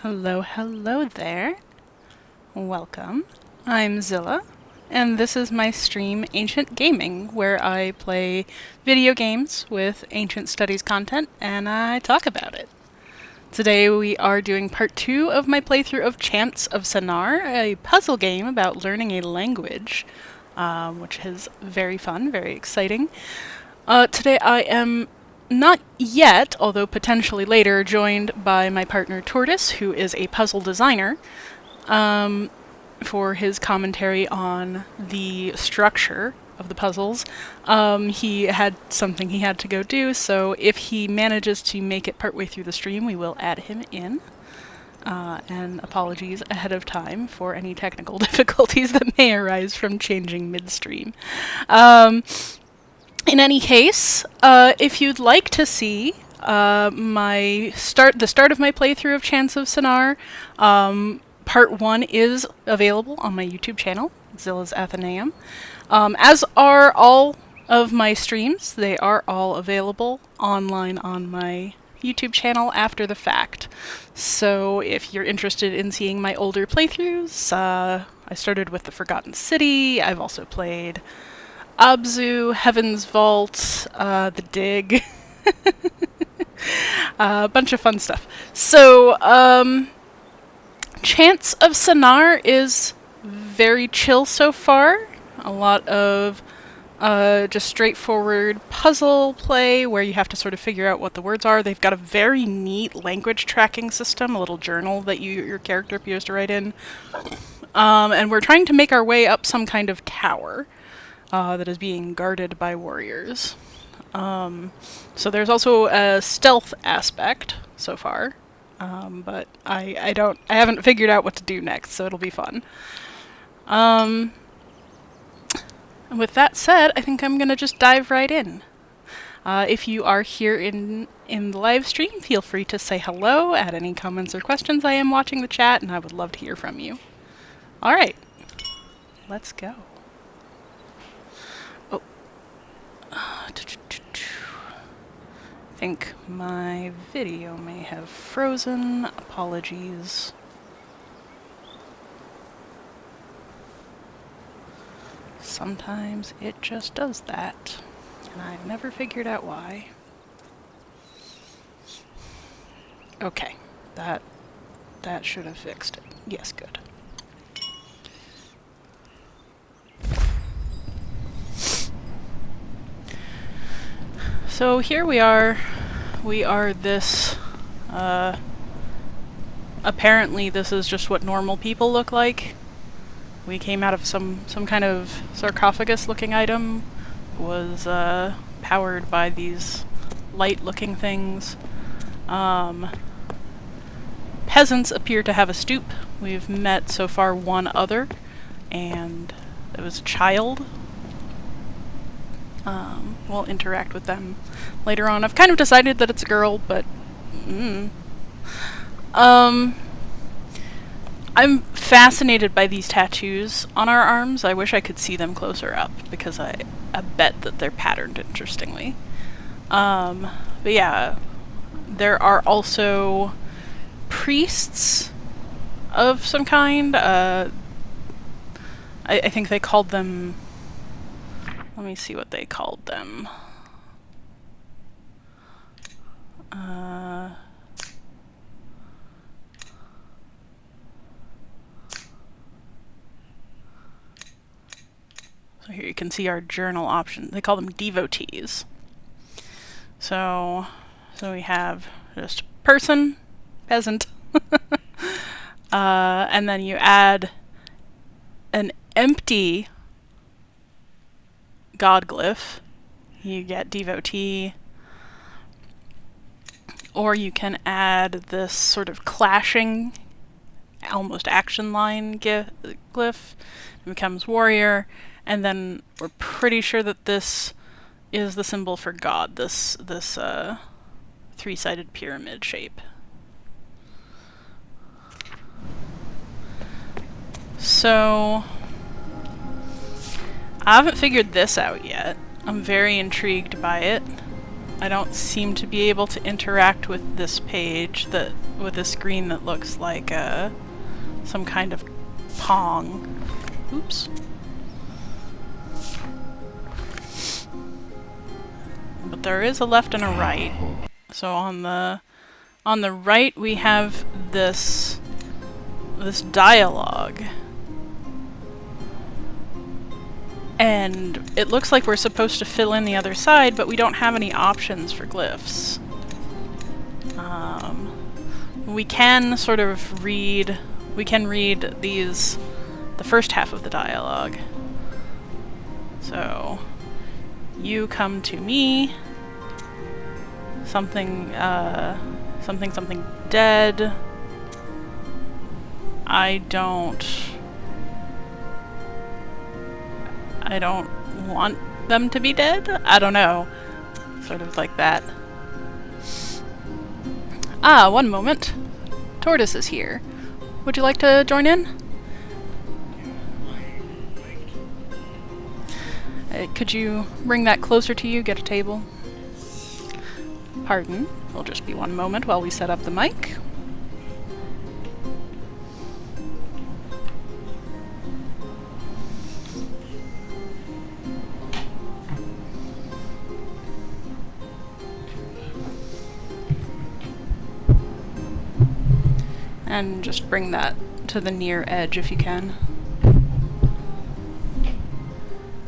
Hello, hello there. Welcome. I'm Zilla, and this is my stream Ancient Gaming, where I play video games with ancient studies content and I talk about it. Today we are doing part 2 of my playthrough of Chants of Sennaar, a puzzle game about learning a language, which is very fun, very exciting. Today I am not yet, although potentially later, joined by my partner Tortoise, who is a puzzle designer, for his commentary on the structure of the puzzles. He had something he had to go do, so if he manages to make it partway through the stream, we will add him in. And apologies ahead of time for any technical difficulties that may arise from changing midstream. In any case, if you'd like to see the start of my playthrough of Chants of Sennaar, part 1 is available on my YouTube channel, Zilla's Athenaeum. As are all of my streams, they are all available online on my YouTube channel after the fact. So if you're interested in seeing my older playthroughs, I started with the Forgotten City. I've also played Abzu, Heaven's Vault, The Dig, a bunch of fun stuff. So, Chants of Sennaar is very chill so far. A lot of just straightforward puzzle play where you have to sort of figure out what the words are. They've got a very neat language tracking system, a little journal that your character appears to write in. And we're trying to make our way up some kind of tower that is being guarded by warriors. So there's also a stealth aspect so far, but I haven't figured out what to do next, so it'll be fun. And with that said, I think I'm gonna just dive right in. If you are here in the live stream, feel free to say hello, add any comments or questions. I am watching the chat, and I would love to hear from you. All right, let's go. I think my video may have frozen. Apologies. Sometimes it just does that, and I've never figured out why. Okay, that should have fixed it. Yes, good. So here we are. We are this, apparently this is just what normal people look like. We came out of some kind of sarcophagus-looking item, was powered by these light-looking things. Peasants appear to have a stoop. We've met so far one other, and it was a child. We'll interact with them later on. I've kind of decided that it's a girl, but I'm fascinated by these tattoos on our arms. I wish I could see them closer up, because I bet that they're patterned interestingly. But yeah, there are also priests of some kind. I think they called them... Let me see what they called them. So here you can see our journal option. They call them devotees. So we have just person, peasant, and then you add an empty god glyph, you get devotee, or you can add this sort of clashing, almost action line glyph. It becomes warrior, and then we're pretty sure that this is the symbol for god, this three-sided pyramid shape. So I haven't figured this out yet. I'm very intrigued by it. I don't seem to be able to interact with this page, with this screen that looks like some kind of Pong. Oops. But there is a left and a right. So on the right we have this dialogue. And it looks like we're supposed to fill in the other side, but we don't have any options for glyphs. We can sort of read... We can read the first half of the dialogue. So, you come to me, something dead. I don't want them to be dead? I don't know. Sort of like that. Ah, one moment. Tortoise is here. Would you like to join in? Could you bring that closer to you? Get a table? Pardon. It'll just be one moment while we set up the mic. And just bring that to the near edge if you can.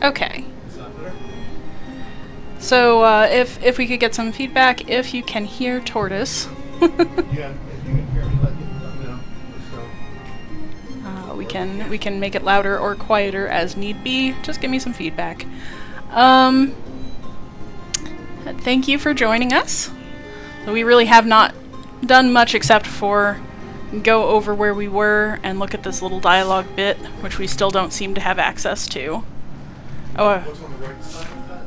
Okay. So if we could get some feedback, if you can hear Tortoise. Yeah, if you can hear me, let me know. We can make it louder or quieter as need be. Just give me some feedback. Thank you for joining us. So we really have not done much except for go over where we were and look at this little dialogue bit, which we still don't seem to have access to. Oh. What's on the right side of that?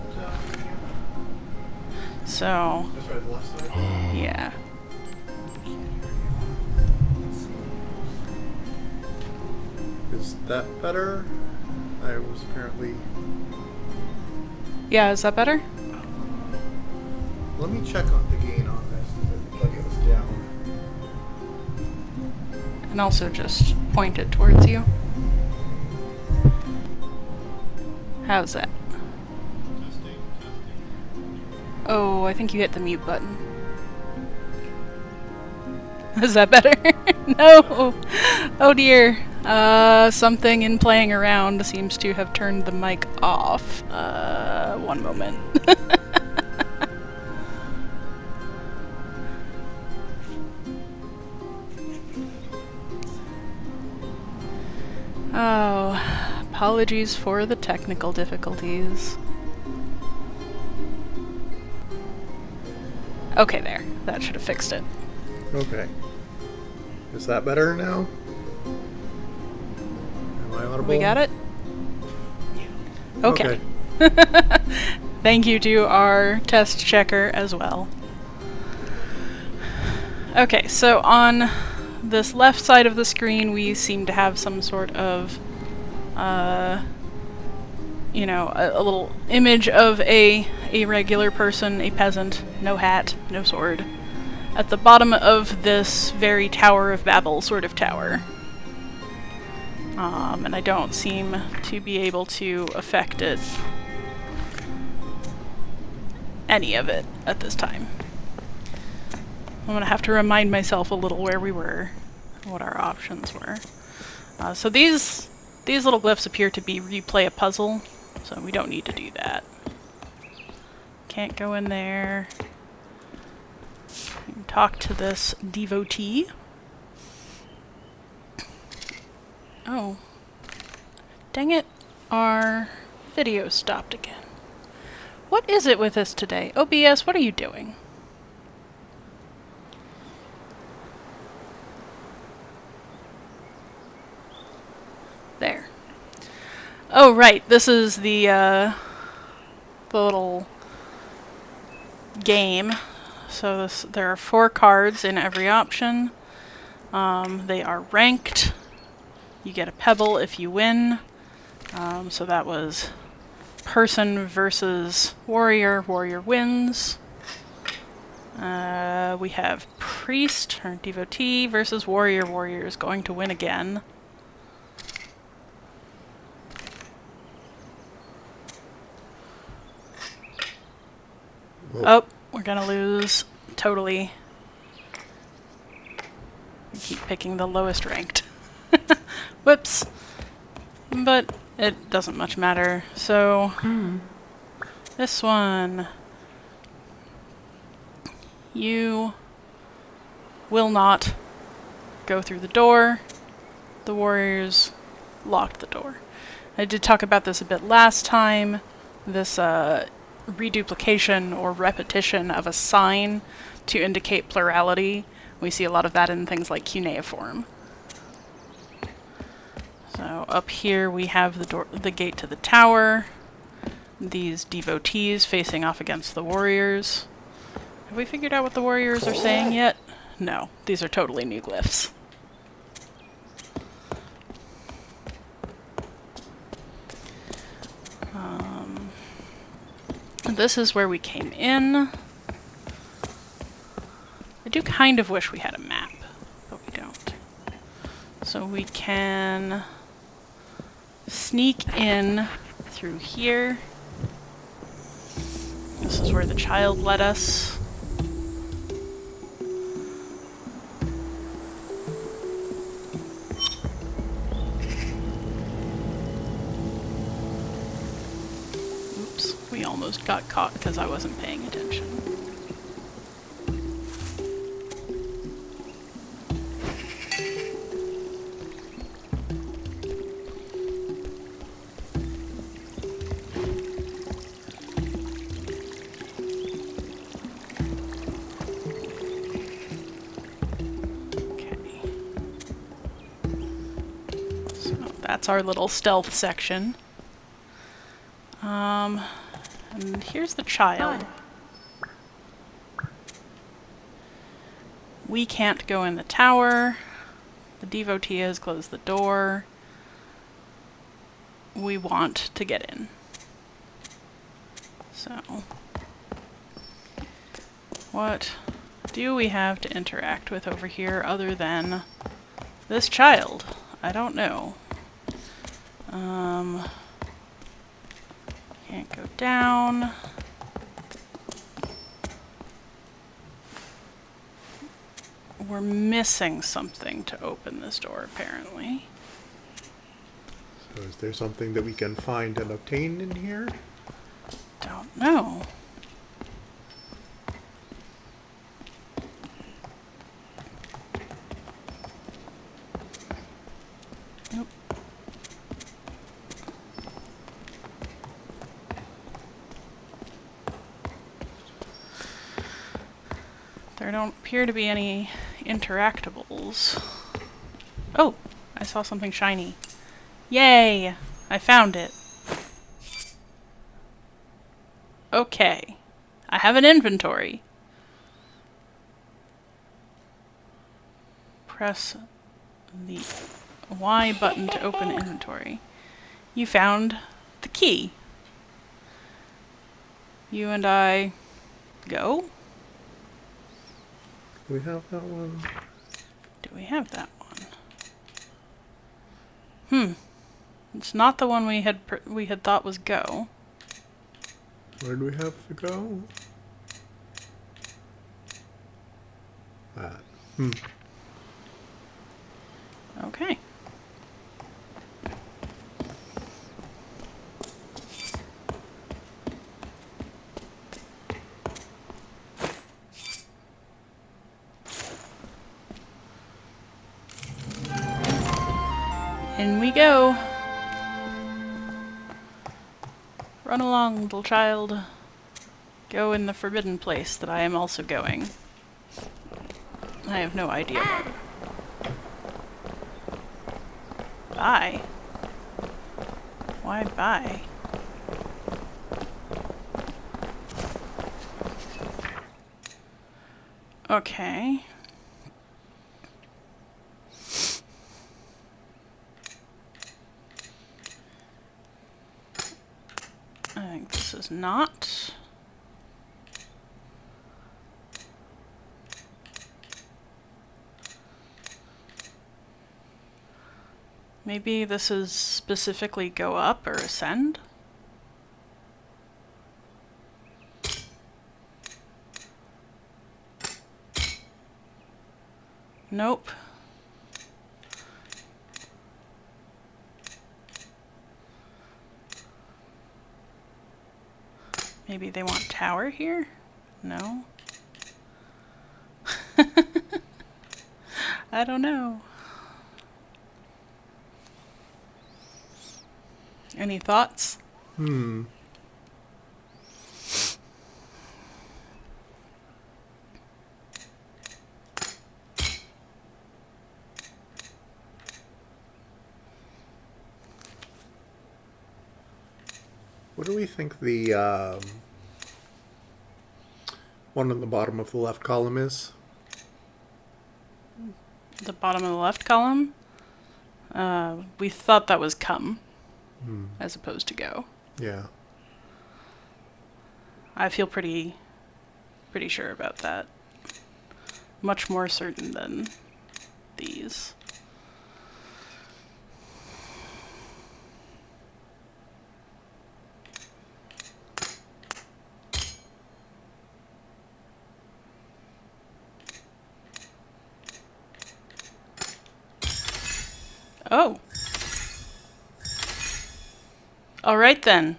So. That's right, the left side? Yeah. Is that better? I was apparently... Yeah, is that better? Let me check on the gain on this, because I think it was down. And also just point it towards you. How's that? Testing. Oh, I think you hit the mute button. Is that better? No! Oh dear. Something in playing around seems to have turned the mic off. One moment. Oh, apologies for the technical difficulties. Okay, there. That should have fixed it. Okay. Is that better now? Am I audible? We got it? Okay. Okay. Thank you to our test checker as well. Okay, so on this left side of the screen we seem to have some sort of, you know, a little image of a regular person, a peasant, no hat, no sword, at the bottom of this very Tower of Babel sort of tower. And I don't seem to be able to affect it, any of it, at this time. I'm gonna have to remind myself a little where we were, what our options were. So these little glyphs appear to be replay a puzzle, so we don't need to do that. Can't go in there. Talk to this devotee. Oh. Dang it. Our video stopped again. What is it with us today? OBS, what are you doing? There. Oh, right. This is the little game. So there are 4 cards in every option. They are ranked. You get a pebble if you win. So that was person versus warrior. Warrior wins. We have priest or devotee versus warrior. Warrior is going to win again. Whoa. Oh, we're gonna lose. Totally. I keep picking the lowest ranked. Whoops. But it doesn't much matter. So, this one. You will not go through the door. The warriors locked the door. I did talk about this a bit last time. This reduplication or repetition of a sign to indicate plurality. We see a lot of that in things like cuneiform. So up here we have the gate to the tower. These devotees facing off against the warriors. Have we figured out what the warriors are saying yet? No, these are totally new glyphs. This is where we came in. I do kind of wish we had a map, but we don't. So we can sneak in through here. This is where the child led us. Oops, we almost got caught because I wasn't paying attention. That's our little stealth section. And here's the child. We can't go in the tower. The devotee has closed the door. We want to get in. So, what do we have to interact with over here other than this child? I don't know. Can't go down. We're missing something to open this door, apparently. So is there something that we can find and obtain in here? Don't know. Nope. There don't appear to be any interactables. Oh, I saw something shiny. Yay! I found it. Okay. I have an inventory. Press the Y button to open inventory. You found the key. You and I go? Do we have that one? Do we have that one? It's not the one we had thought was go. Where do we have to go? That. Okay. In we go. Run along, little child. Go in the forbidden place that I am also going. I have no idea where. Bye. Why bye? Okay. I think this is not. Maybe this is specifically go up or ascend? Nope. Maybe they want tower here? No? I don't know. Any thoughts? What do we think the one on the bottom of the left column is? The bottom of the left column? We thought that was come, as opposed to go. Yeah. I feel pretty sure about that. Much more certain than these. Oh. All right then.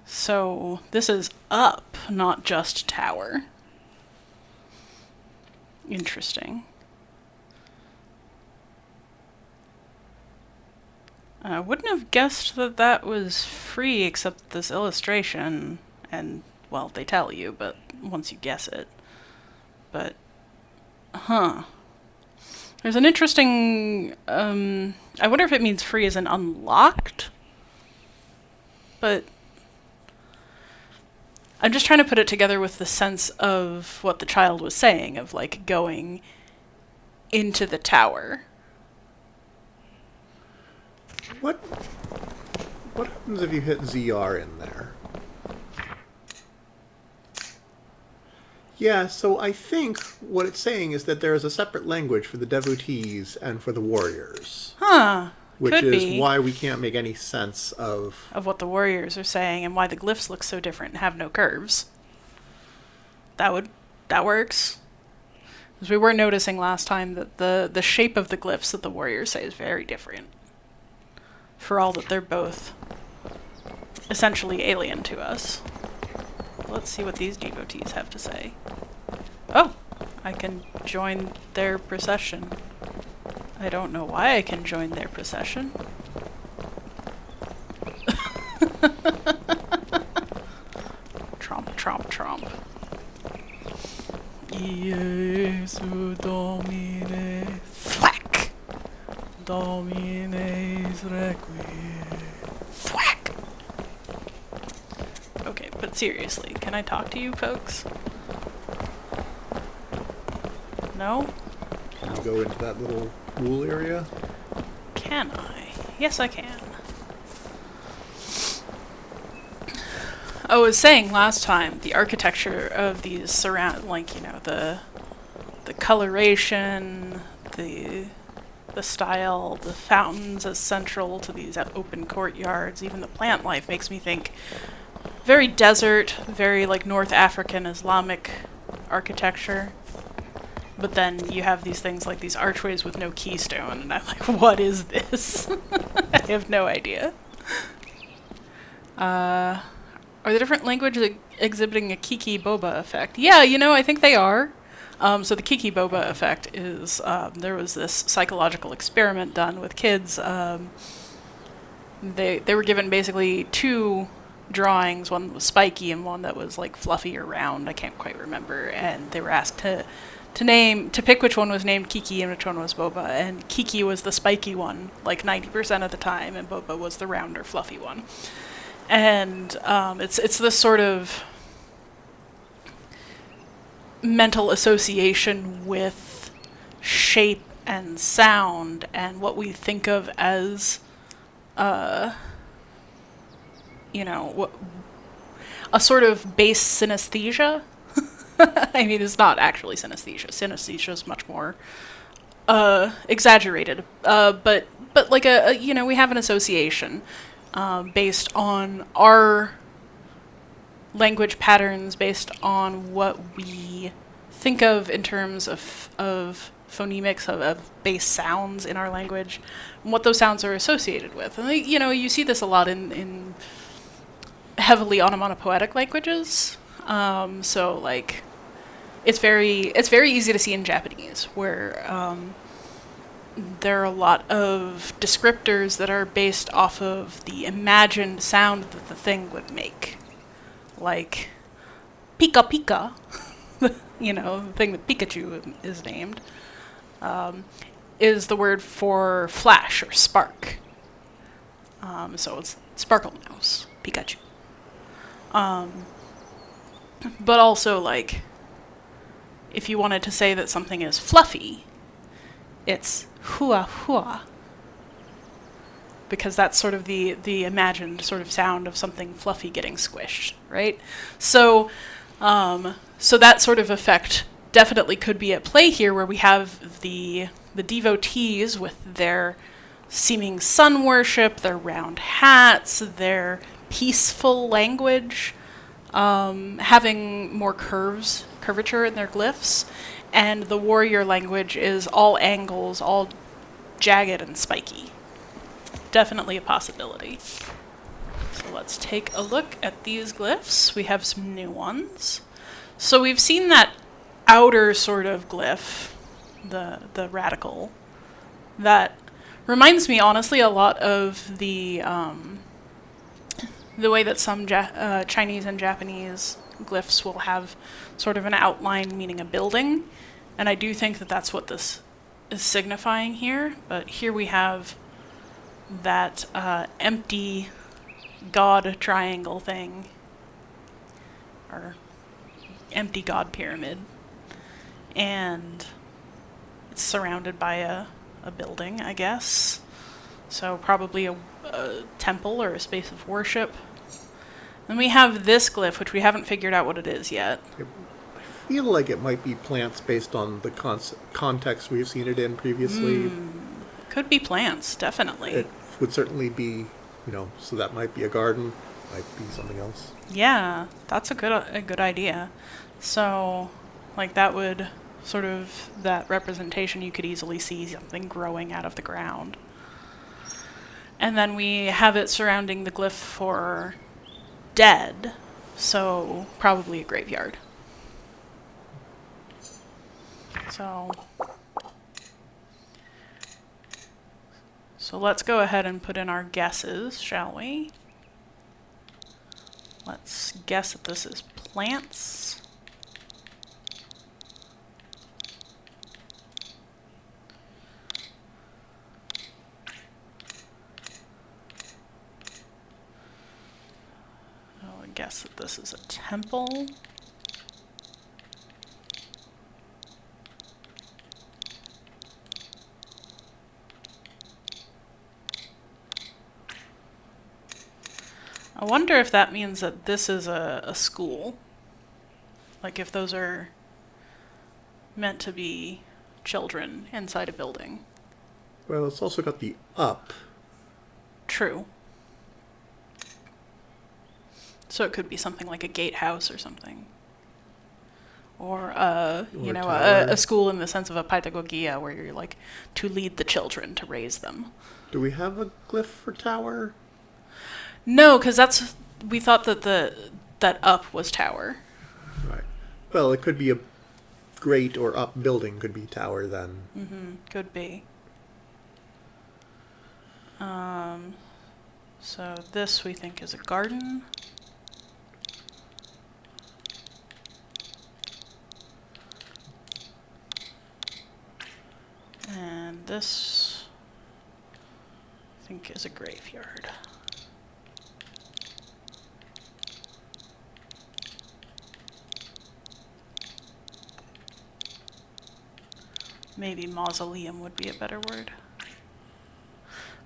So this is up, not just tower. Interesting. I wouldn't have guessed that that was free except this illustration. And, well, they tell you, but once you guess it. But, huh. There's an interesting, I wonder if it means free as in unlocked? But I'm just trying to put it together with the sense of what the child was saying, of like going into the tower. What happens if you hit ZR in there? Yeah, so I think what it's saying is that there is a separate language for the devotees and for the warriors. Huh. Which Could is be. why we can't make any sense of What the warriors are saying and why the glyphs look so different and have no curves. That works. Because we were noticing last time that the shape of the glyphs that the warriors say is very different. For all that they're both essentially alien to us. Let's see what these devotees have to say. Oh, I can join their procession. I don't know why I can join their procession. Tromp, tromp, tromp. Iesu Domine, thwack! Domines requiem, thwack! Okay, but seriously, can I talk to you folks? No? Can you go into that little pool area? Can I? Yes, I can. I was saying last time, the architecture of these surround, like, you know, the coloration, the style, the fountains as central to these open courtyards, even the plant life makes me think very desert, very like North African Islamic architecture. But then you have these things like these archways with no keystone, and I'm like, what is this? I have no idea. Are the different languages exhibiting a Kiki Boba effect? Yeah, you know, I think they are. So the Kiki Boba effect is, there was this psychological experiment done with kids. They were given basically two drawings, one was spiky and one that was like fluffy or round, I can't quite remember, and they were asked to pick which one was named Kiki and which one was Boba, and Kiki was the spiky one, like 90% of the time, and Boba was the round or fluffy one. And it's this sort of mental association with shape and sound and what we think of as, you know, a sort of base synesthesia. I mean, it's not actually synesthesia. Synesthesia is much more exaggerated. But like we have an association based on our language patterns, based on what we think of in terms of phonemics, of base sounds in our language, and what those sounds are associated with. And you see this a lot in heavily onomatopoetic languages. So like it's very easy to see in Japanese, where there are a lot of descriptors that are based off of the imagined sound that the thing would make. Like Pika Pika, the thing that Pikachu is named, is the word for flash or spark. So it's Sparkle Mouse, Pikachu. But also, like, if you wanted to say that something is fluffy, it's hua hua. Because that's sort of the imagined sort of sound of something fluffy getting squished, right? So that sort of effect definitely could be at play here, where we have the devotees with their seeming sun worship, their round hats, their peaceful language, having more curvature in their glyphs, and the warrior language is all angles, all jagged and spiky. Definitely a possibility. So let's take a look at these glyphs. We have some new ones. So we've seen that outer sort of glyph, the radical, that reminds me honestly a lot of the way that some Chinese and Japanese glyphs will have sort of an outline meaning a building. And I do think that that's what this is signifying here. But here we have that empty god triangle thing, or empty god pyramid, and it's surrounded by a building, I guess. So probably a temple or a space of worship. Then we have this glyph, which we haven't figured out what it is yet. I feel like it might be plants based on the context we've seen it in previously. Could be plants, definitely. It would certainly be, so that might be a garden, might be something else. Yeah, that's a good idea. So, like, that would sort of, that representation, you could easily see something growing out of the ground. And then we have it surrounding the glyph for dead, so probably a graveyard. So let's go ahead and put in our guesses, shall we? Let's guess that this is plants. I'll guess that this is a temple. I wonder if that means that this is a school. Like if those are meant to be children inside a building. Well, it's also got the up. True. So it could be something like a gatehouse or something. Or a school in the sense of a paedagogia, where you're like to lead the children, to raise them. Do we have a glyph for tower? No, because we thought that that up was tower. Right. Well, it could be a great or up building, could be tower then. Mm-hmm. Could be. So this we think is a garden. And this I think is a graveyard. Maybe mausoleum would be a better word.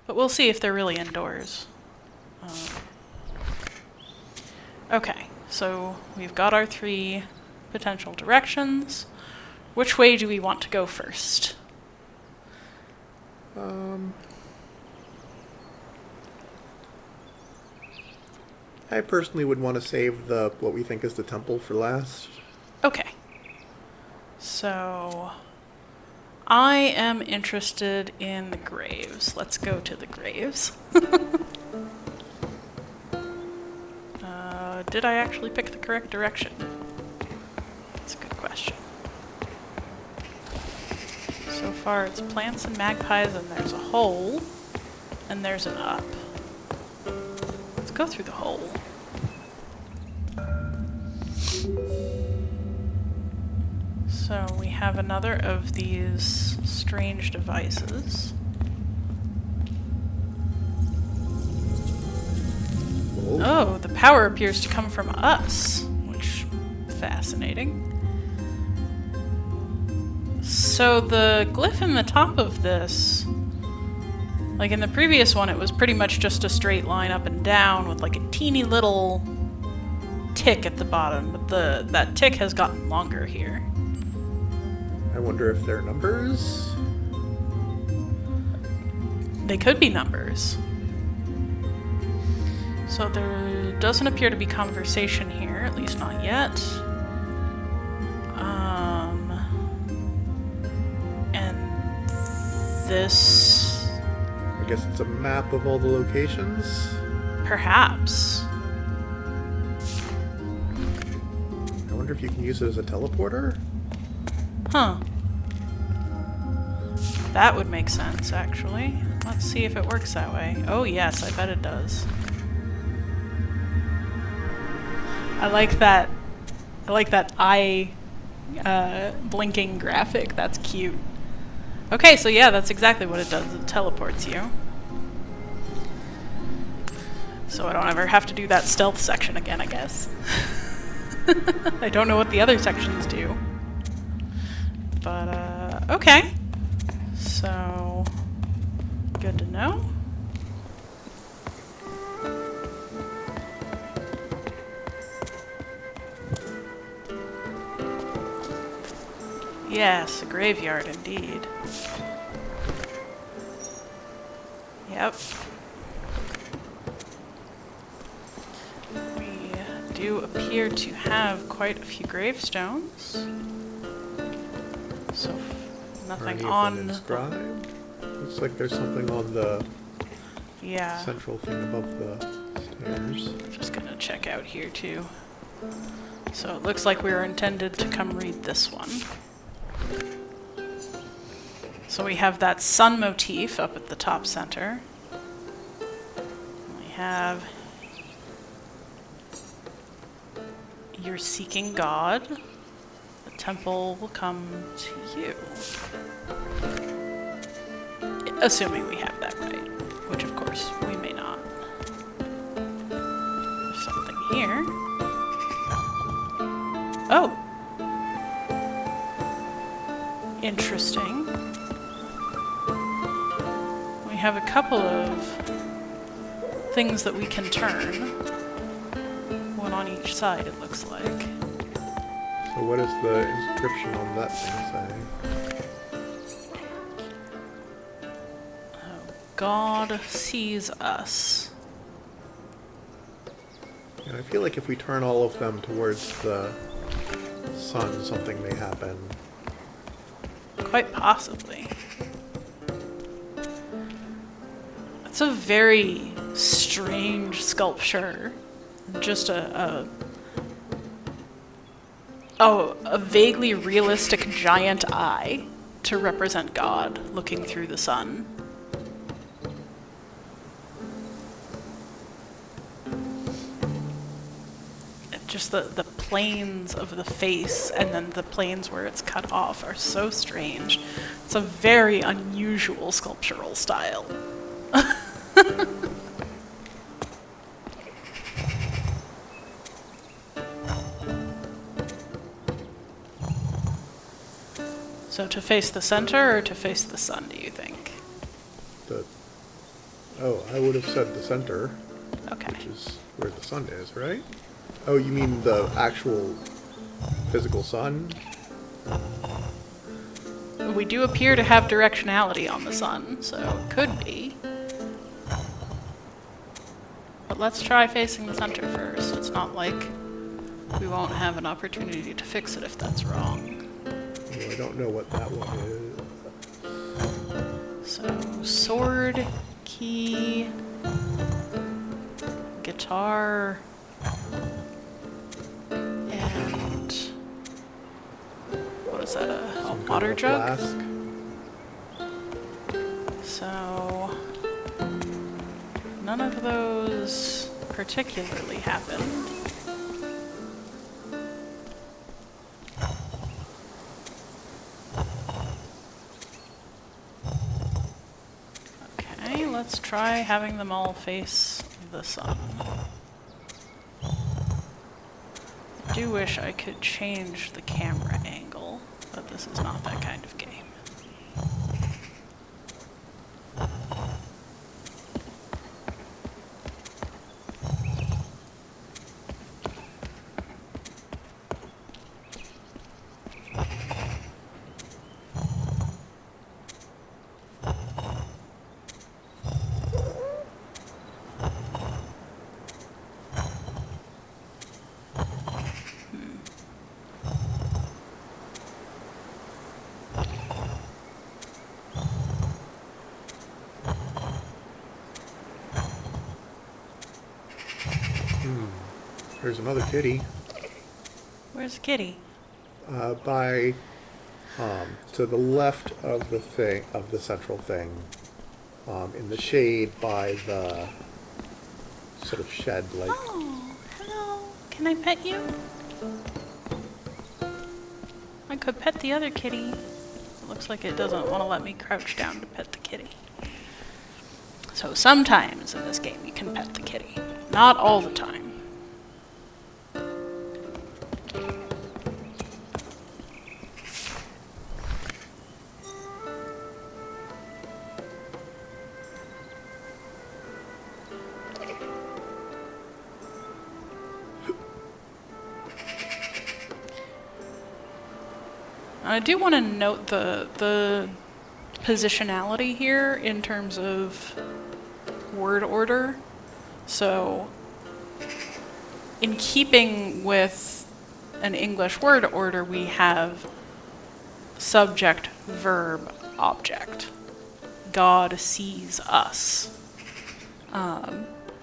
But we'll see if they're really indoors. Okay, so we've got our three potential directions. Which way do we want to go first? I personally would want to save what we think is the temple for last. Okay. So, I am interested in the graves. Let's go to the graves. Did I actually pick the correct direction? That's a good question. So far it's plants and magpies, and there's a hole, and there's an up. Let's go through the hole. So we have another of these strange devices. Oh, the power appears to come from us, which is fascinating. So the glyph in the top of this, like in the previous one, it was pretty much just a straight line up and down with like a teeny little tick at the bottom, but that tick has gotten longer here. I wonder if they're numbers? They could be numbers. So there doesn't appear to be conversation here, at least not yet. And this... I guess it's a map of all the locations? Perhaps. I wonder if you can use it as a teleporter? Huh. That would make sense, actually. Let's see if it works that way. Oh yes, I bet it does. I like that eye blinking graphic. That's cute. Okay, so yeah, that's exactly what it does. It teleports you. So I don't ever have to do that stealth section again, I guess. I don't know what the other sections do. But, okay. So, good to know. Yes, a graveyard indeed. Yep. We do appear to have quite a few gravestones. So, nothing on... inscribed? Looks like there's something on the central thing above the stairs. Just gonna check out here too. So it looks like we were intended to come read this one. So we have that sun motif up at the top center. We have "You're seeking God. The temple will come to you." Assuming we have that right, which of course we may not. There's something here. Oh! Interesting. We have a couple of things that we can turn. One on each side, it looks like. So what does the inscription on that thing say? God sees us. And I feel like if we turn all of them towards the sun, something may happen. Quite possibly. It's a very strange sculpture. Just a vaguely realistic giant eye to represent God looking through the sun. Just the planes of the face and then the planes where it's cut off are so strange. It's a very unusual sculptural style. So to face the center or to face the sun, do you think? I would have said the center. Okay. Which is where the sun is, right? Oh, you mean the actual physical sun? We do appear to have directionality on the sun, so it could be. But let's try facing the center first. It's not like we won't have an opportunity to fix it if that's wrong. Well, I don't know what that one is. So, sword, key, guitar, and what is that, a water jug? Flask. So, none of those particularly happened. Okay, let's try having them all face the sun. I do wish I could change the camera angle, but this is not that kind of game. There's another kitty. Where's the kitty? By to the left of the thing, of the central thing, in the shade by the sort of shed, like. Oh, hello. Can I pet you? I could pet the other kitty. It looks like it doesn't want to let me crouch down to pet the kitty. So sometimes in this game you can pet the kitty. Not all the time. I do want to note the positionality here in terms of word order. So, in keeping with an English word order, we have subject, verb, object. God sees us.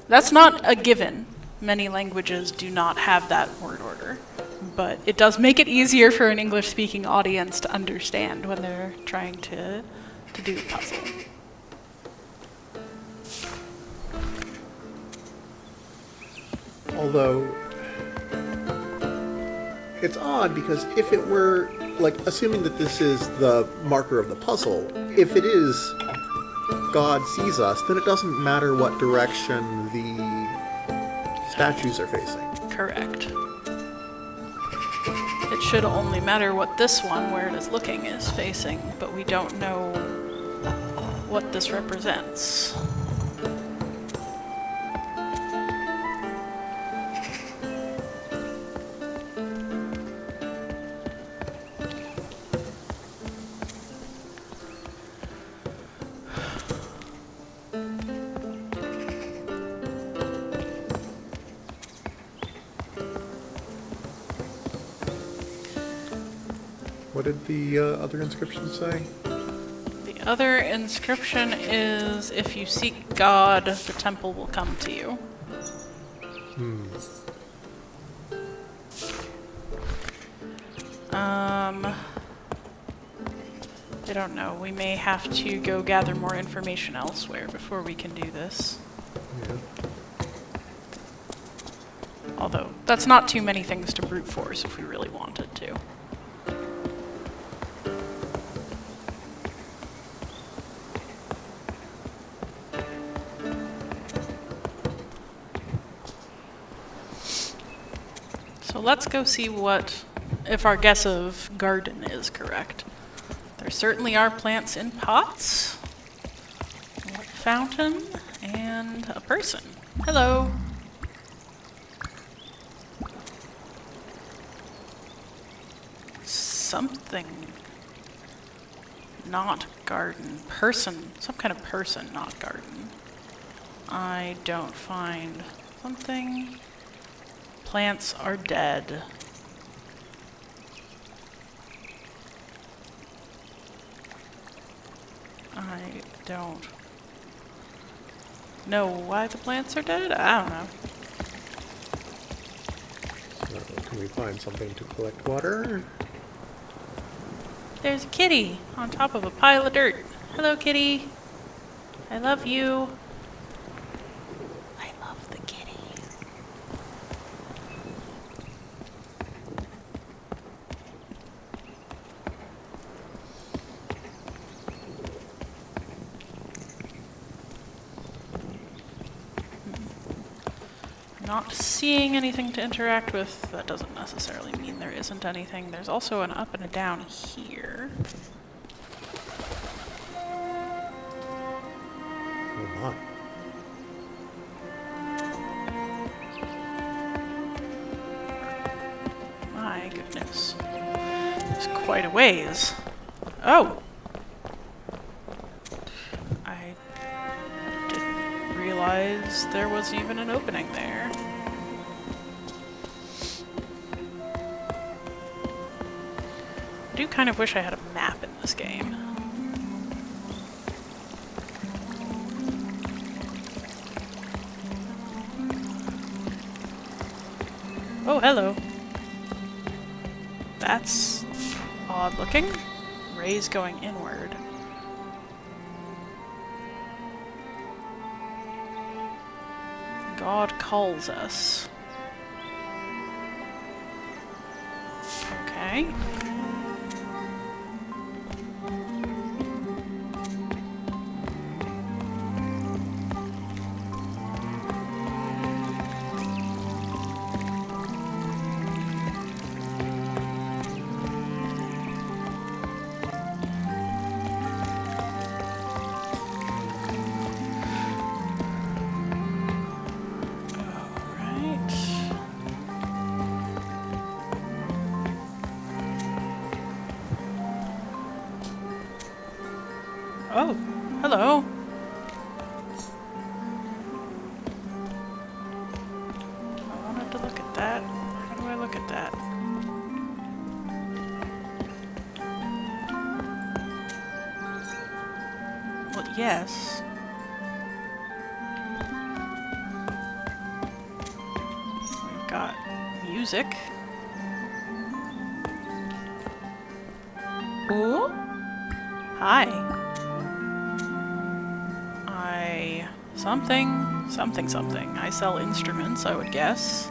That's not a given. Many languages do not have that word order. But it does make it easier for an English-speaking audience to understand when they're trying to do a puzzle. Although, it's odd because if it were, like, assuming that this is the marker of the puzzle, if it is God sees us, then it doesn't matter what direction the statues are facing. Correct. It should only matter what this one, where it is looking, is facing, but we don't know what this represents. What did the other inscription say? The other inscription is, if you seek God, the temple will come to you. I don't know. We may have to go gather more information elsewhere before we can do this. Yeah. Although, that's not too many things to brute force if we really wanted to. So let's go see if our guess of garden is correct. There certainly are plants in pots, a fountain, and a person. Hello. something. Not garden. Person. Some kind of person, not garden. I don't find something. Plants are dead. I don't know why the plants are dead. I don't know. Can we find something to collect water? There's a kitty on top of a pile of dirt. Hello, kitty. I love you. I love the kitty. Not seeing anything to interact with. That doesn't necessarily mean there isn't anything. There's also an up and a down here. Oh my. My goodness. It's quite a ways. Oh! I didn't realize there wasn't even an opening there. I do kind of wish I had a map in this game. Oh, hello. That's odd looking. Rays going inward. God calls us. Okay. Oh, hello. I wanted to look at that. How do I look at that? Well, yes. We've got music. Ooh. Hi. Something. I sell instruments, I would guess.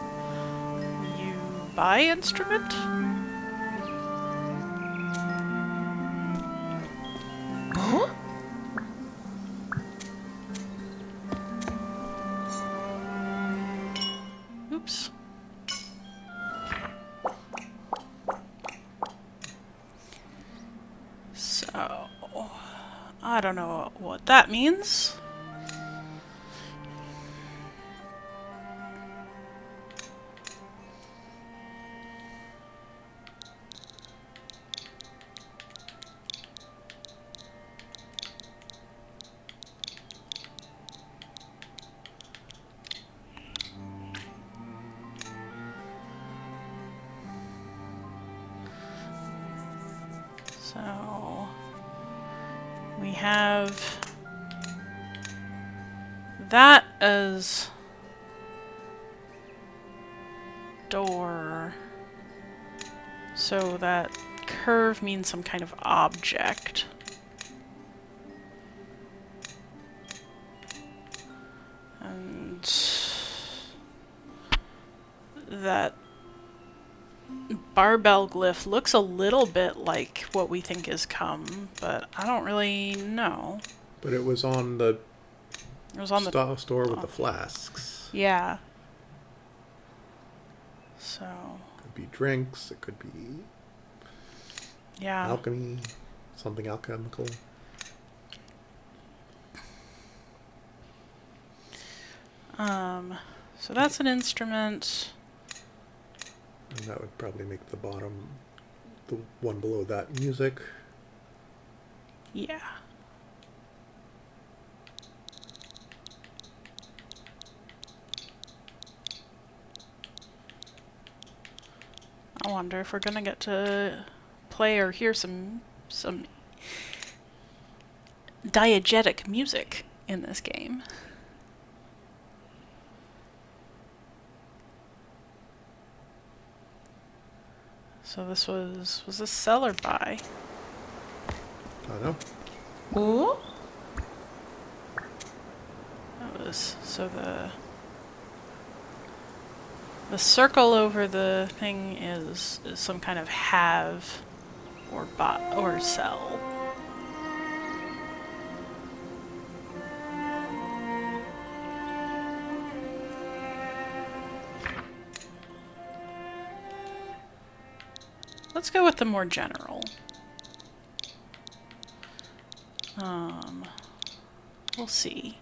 You buy instrument? Huh? Oops. So, I don't know what that means. So, we have that as door. So that curve means some kind of object. And that barbell glyph looks a little bit like what we think is come, but I don't really know. But it was on the store with oh. the flasks. Yeah. So. Could be drinks. It could be. Yeah. Alchemy. Something alchemical. So that's an instrument. And that would probably make the bottom the one below that, music. Yeah. I wonder if we're gonna get to play or hear some diegetic music in this game. So this was this sell or buy? I don't know. Ooh. That was so the circle over the thing is some kind of have or buy or sell. Let's go with the more general. We'll see.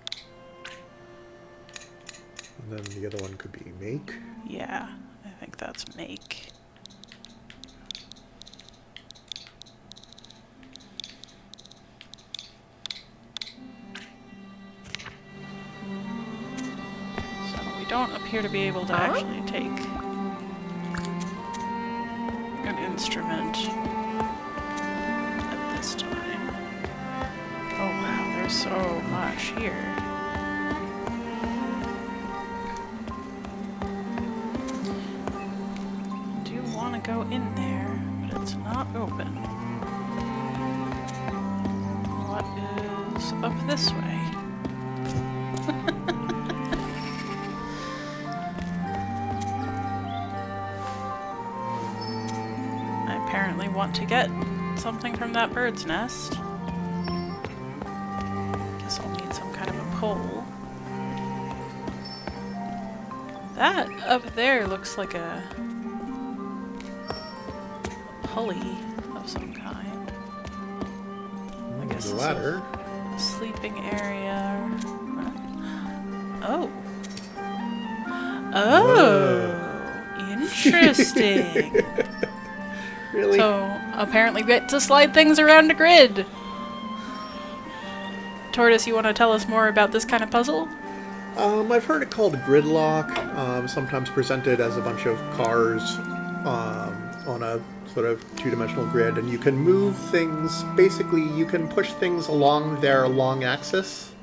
And then the other one could be make. Yeah, I think that's make. So we don't appear to be able to actually take an instrument at this time. Oh wow, there's so much here. I do want to go in there, but it's not open. What is up this way? I apparently want to get something from that bird's nest. Guess I'll need some kind of a pole. That up there looks like a pulley of some kind. I guess The this ladder. is a sleeping area. Oh. Oh. Interesting. Really? So, apparently we get to slide things around a grid. Tortoise, you want to tell us more about this kind of puzzle? I've heard it called gridlock, sometimes presented as a bunch of cars on a sort of two-dimensional grid, and you can move things. Basically, you can push things along their long axis,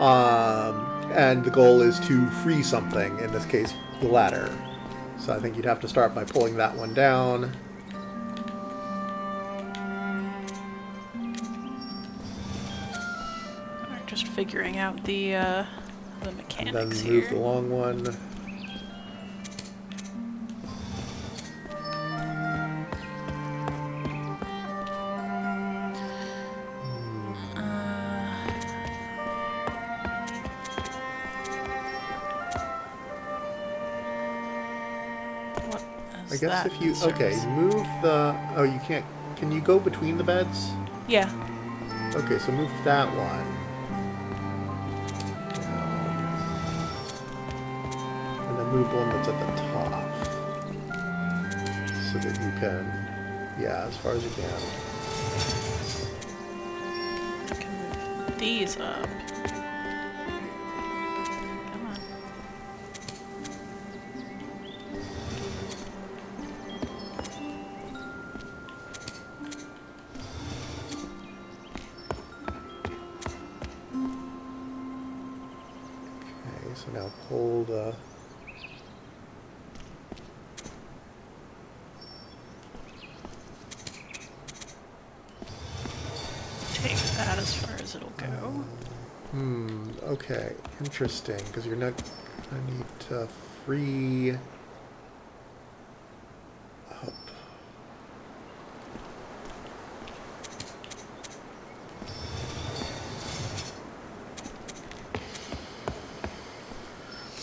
and the goal is to free something, in this case, the ladder. So I think you'd have to start by pulling that one down. We're just figuring out the And mechanics then move here. the long one. What I is guess that if you... in service? Okay, move the... Oh, you can't... Can you go between the beds? Yeah. Okay, so move that one. And then move the one that's at the top. So that you can... Yeah, as far as you can. I can move these up. Come on. Okay, so now pull the... Take that as far as it'll go. Okay, interesting, because you're not gonna need to free up.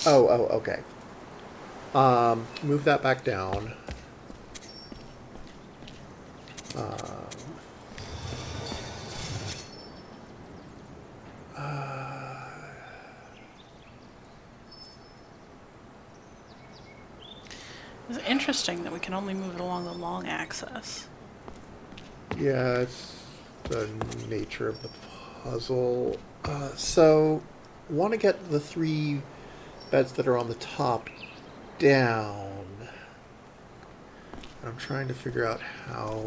Oh, okay. Move that back down. It's interesting that we can only move it along the long axis. Yeah, it's the nature of the puzzle. So, want to get the 3 beds that are on the top down. I'm trying to figure out how...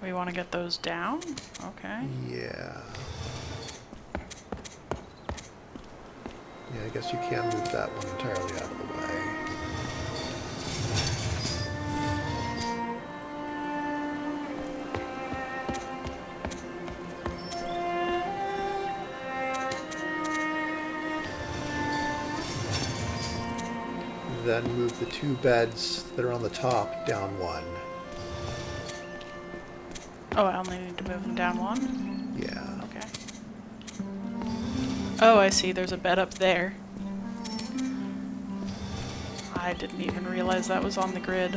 We want to get those down? Okay. Yeah. Yeah, I guess you can move that one entirely out of the way. Then move the 2 beds that are on the top down 1. Oh, I only need to move them down 1? Yeah. Okay. Oh, I see. There's a bed up there. I didn't even realize that was on the grid.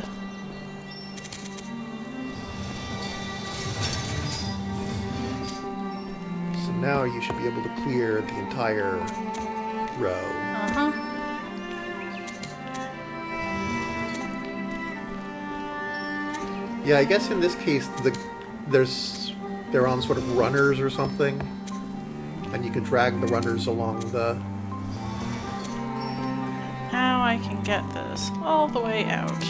So now you should be able to clear the entire row. Uh-huh. Yeah, I guess in this case they're on sort of runners or something, and you can drag the runners along the... Now I can get this all the way out.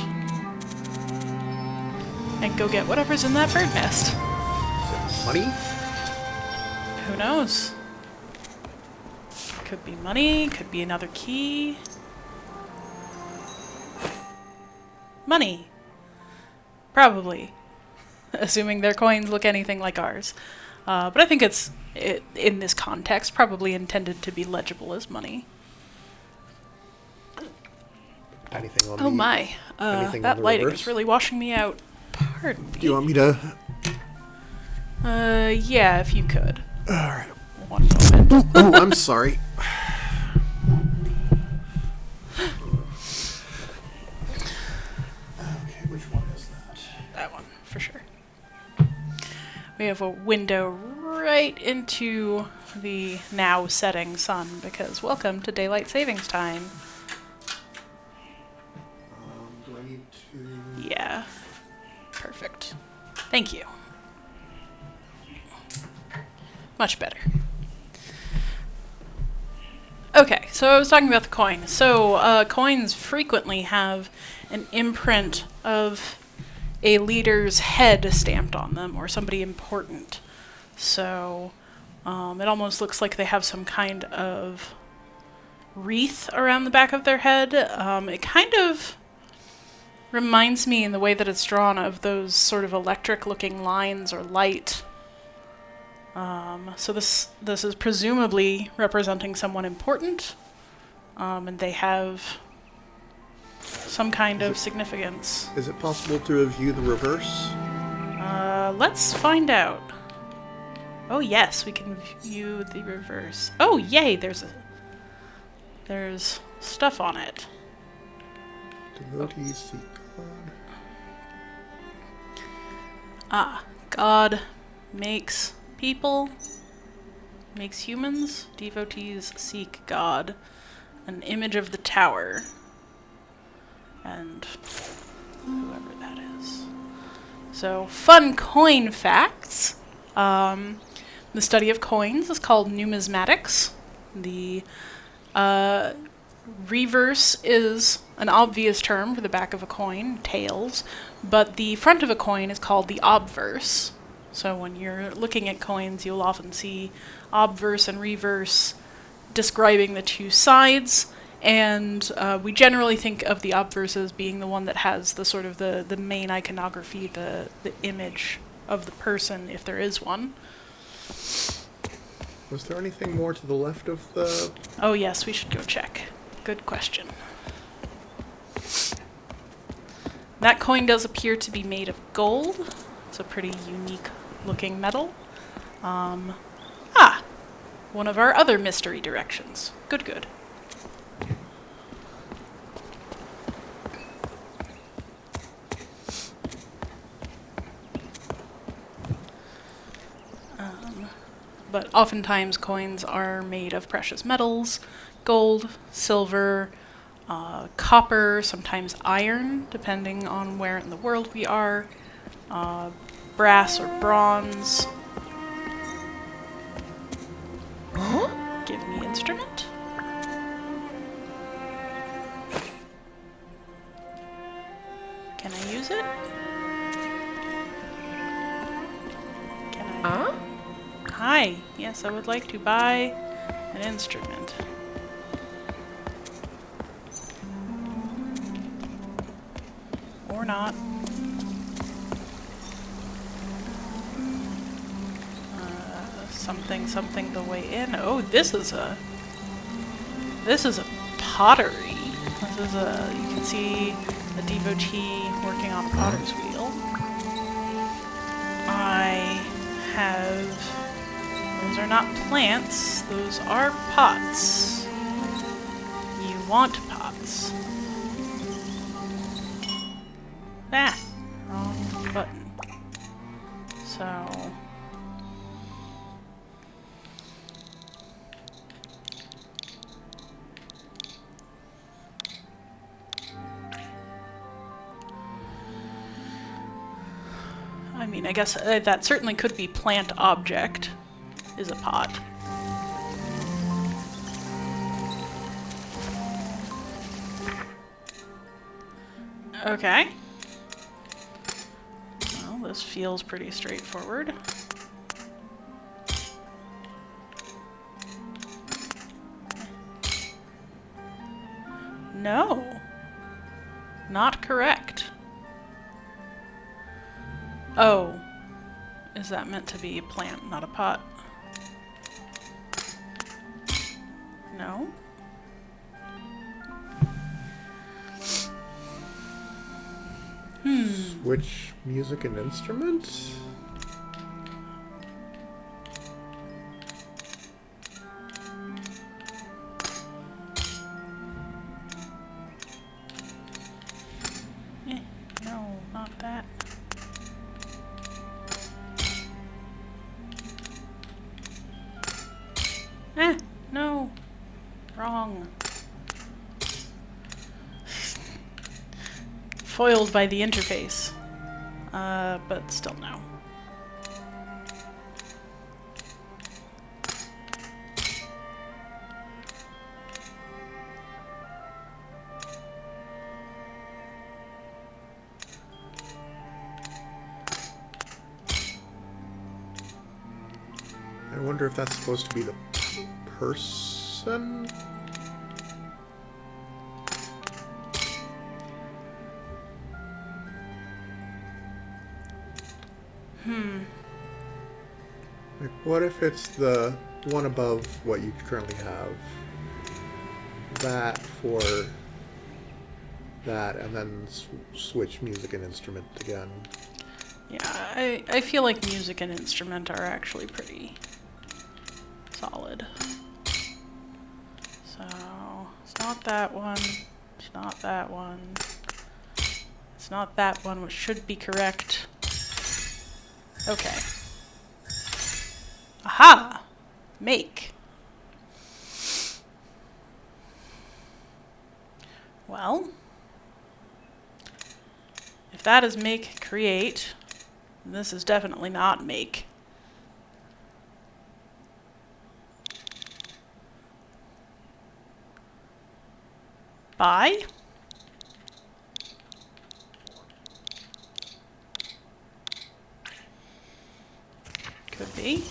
And go get whatever's in that bird nest. Is it money? Who knows? Could be money, could be another key. Money. Probably. Assuming their coins look anything like ours. But I think it's, in this context, probably intended to be legible as money. Anything on Oh my. anything That on the lighting reverse? is really washing me out. Pardon me. Do you want me to... Yeah, if you could. Alright. One moment. Oh, I'm sorry. Okay, which one is that? That one, for sure. We have a window right into the now setting sun, because welcome to daylight savings time. Do I need to... Yeah. Perfect. Thank you. Much better. Okay, so I was talking about the coin. So, coins frequently have an imprint of a leader's head stamped on them, or somebody important. So, it almost looks like they have some kind of wreath around the back of their head. It kind of reminds me in the way that it's drawn of those sort of electric-looking lines or light. So this is presumably representing someone important, and they have some kind of significance. Is it possible to view the reverse? Let's find out. Oh yes, we can view the reverse. Oh yay, there's stuff on it. Devotees seek God. Ah, God makes people, makes humans. Devotees seek God. An image of the tower. And whoever that is. So, fun coin facts. The study of coins is called numismatics. The reverse is an obvious term for the back of a coin, tails, but the front of a coin is called the obverse. So when you're looking at coins, you'll often see obverse and reverse describing the two sides, and we generally think of the obverse as being the one that has the sort of the main iconography, the image of the person, if there is one. Was there anything more to the left of the... Oh yes, we should go check. Good question. That coin does appear to be made of gold. It's a pretty unique looking metal. One of our other mystery directions. Good, good. But oftentimes coins are made of precious metals, gold, silver, copper, sometimes iron, depending on where in the world we are, brass or bronze. Give me instrument. Can I use it? Can I? Hi. Yes, I would like to buy an instrument. Or not. Something the way in. Oh, this is a pottery. This is you can see a devotee working on a potter's wheel. I have, those are not plants, those are pots. You want pots. Ah, wrong button. So, I mean, I guess that certainly could be plant object, is a pot. Okay. Well, this feels pretty straightforward. No. Not correct. Oh. Is that meant to be a plant, not a pot? No? Switch music and instrument? No, not that. No. Wrong. Foiled by the interface. But still no. I wonder if that's supposed to be the person? Like, what if it's the one above what you currently have? That for that, and then switch music and instrument again. Yeah, I feel like music and instrument are actually pretty solid. So, it's not that one. It's not that one. It's not that one, which should be correct. Okay. Aha! Make. Well, if that is make create, this is definitely not make. Buy? Could be.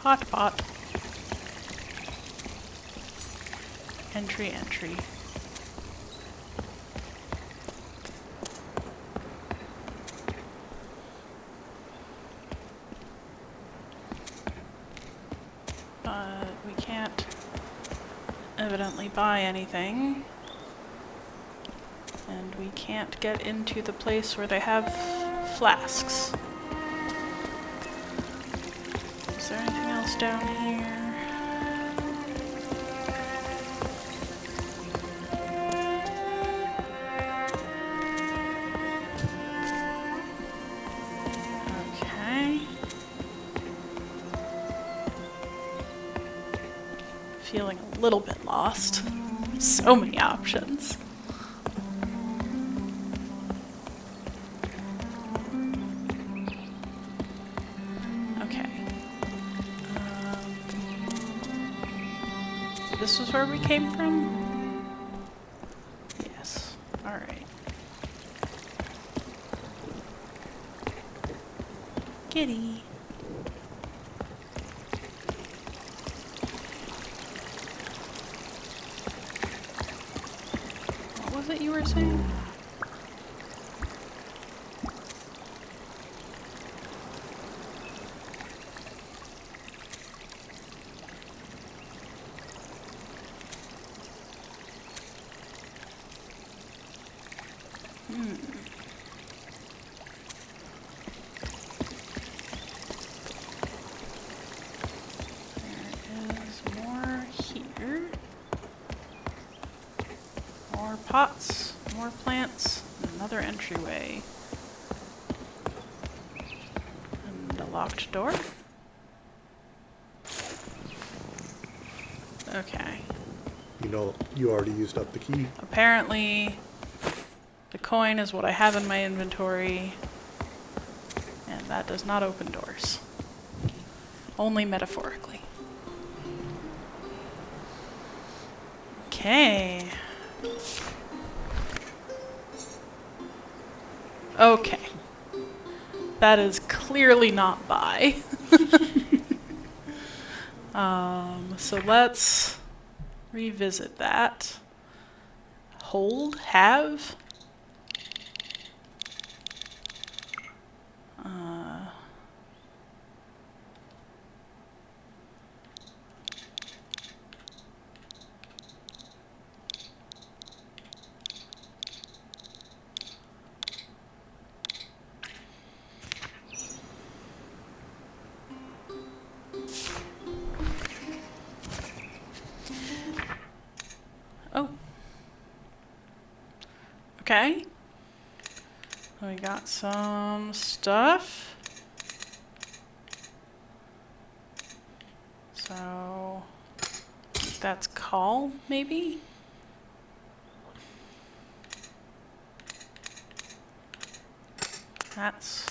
Hot pot. Entry, entry. But we can't evidently buy anything. And we can't get into the place where they have flasks. Is there anything else down here? feeling a little bit lost. So many options. Okay. This is where we came from? Yes. Alright. Kitty. What was it you were saying? There is more here. More pots, more plants, another entryway. And a locked door. Okay. You know, you already used up the key. Apparently, the coin is what I have in my inventory, and that does not open doors. Only metaphorically. Okay. Okay. That is clearly not by. So let's revisit that. Hold, have. Oh. Okay. We got some stuff. So that's call, maybe? That's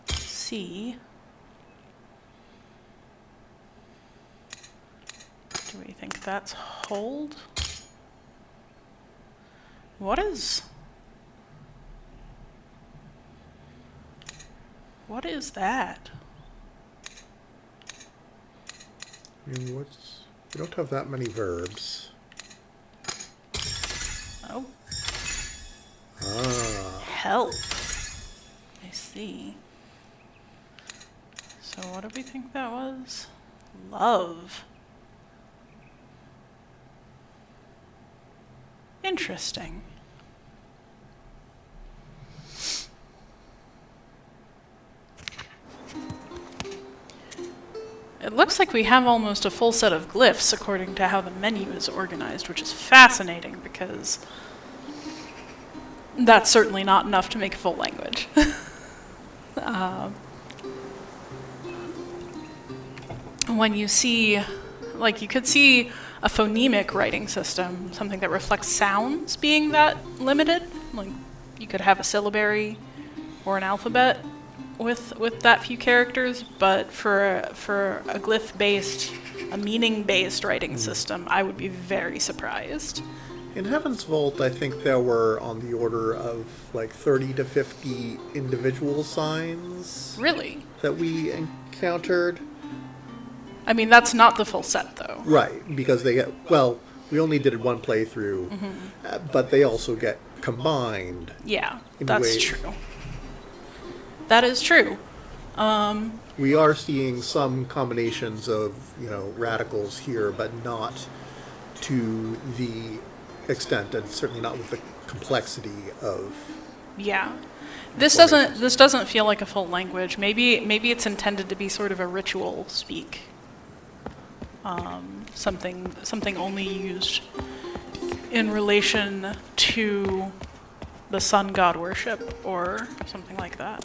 C. Do we think that's hold? What is that? I mean, we don't have that many verbs. Oh. Ah. Help. I see. So what do we think that was? Love. Interesting. It looks like we have almost a full set of glyphs according to how the menu is organized, which is fascinating because that's certainly not enough to make a full language. When you see, like, you could see a phonemic writing system, something that reflects sounds being that limited. Like, you could have a syllabary or an alphabet with that few characters, but for a glyph-based, a meaning-based writing system, I would be very surprised. In Heaven's Vault, I think there were on the order of like 30 to 50 individual signs. Really? That we encountered. I mean, that's not the full set, though. Right, because they get, well, we only did one playthrough, but they also get combined. Yeah, in that's ways. true. That is true. We are seeing some combinations of, radicals here, but not to the extent, and certainly not with the complexity of. Yeah. This doesn't feel like a full language. Maybe it's intended to be sort of a ritual speak. Something only used in relation to the sun god worship or something like that.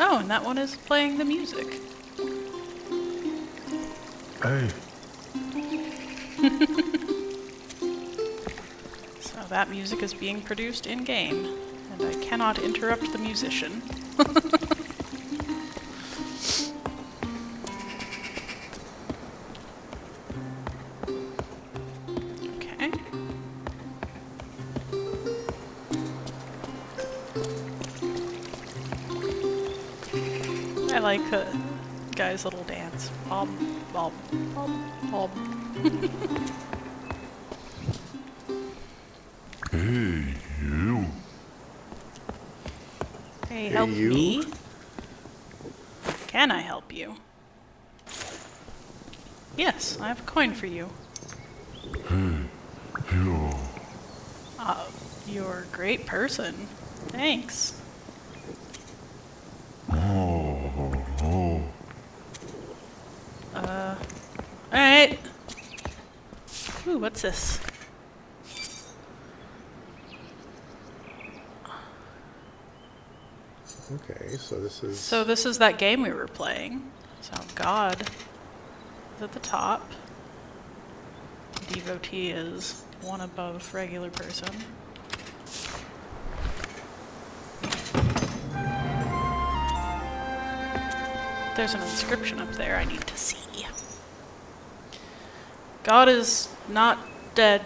Oh, and that one is playing the music. Hey. So that music is being produced in-game, and I cannot interrupt the musician. Okay. I like the guy's little dance. Bob, bob, bob, bob. Hey, you. Hey, help you? me. Can I help you? Yes, I have a coin for you. You. You're a great person. Thanks. Oh. Alright. Ooh, what's this? Okay, so this is... So this is that game we were playing. So God is at the top. Devotee is one above regular person. There's an inscription up there I need to see. God is not dead.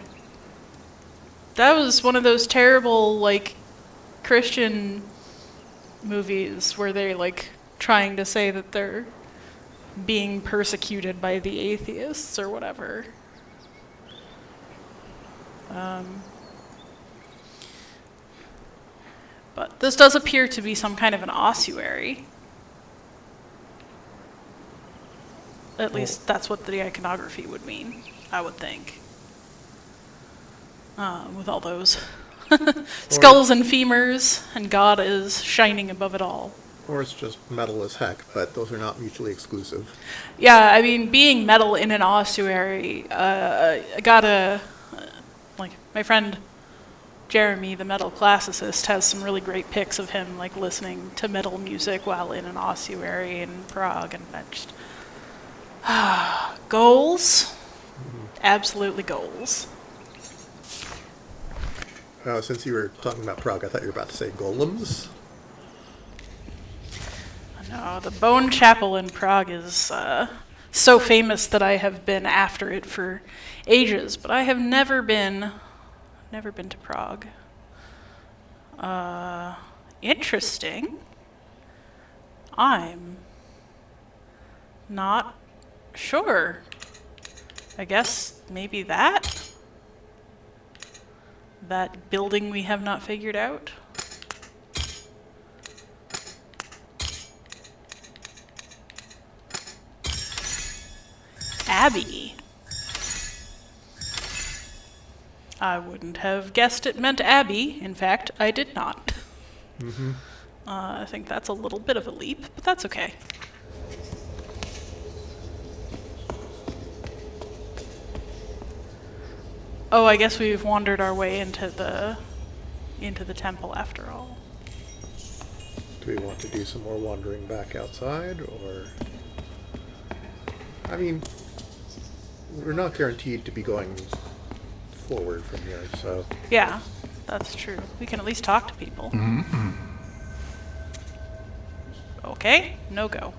That was one of those terrible, like, Christian movies where they're, like, trying to say that they're being persecuted by the atheists or whatever. But this does appear to be some kind of an ossuary. At least that's what the iconography would mean, I would think. With all those skulls and femurs, and God is shining above it all. Or it's just metal as heck, but those are not mutually exclusive. Yeah, I mean, being metal in an ossuary, I got like, my friend Jeremy, the metal classicist, has some really great pics of him, like, listening to metal music while in an ossuary in Prague, and that just... goals? Absolutely goals. Since you were talking about Prague, I thought you were about to say golems. No, the Bone Chapel in Prague is so famous that I have been after it for ages, but I have never been to Prague. Interesting. I'm not sure. I guess maybe that building we have not figured out. Abbey. I wouldn't have guessed it meant Abbey. In fact, I did not. I think that's a little bit of a leap, but that's okay. Oh, I guess we've wandered our way into the temple after all. Do we want to do some more wandering back outside, or... I mean, we're not guaranteed to be going forward from here, so... Yeah, that's true. We can at least talk to people. Okay, no go.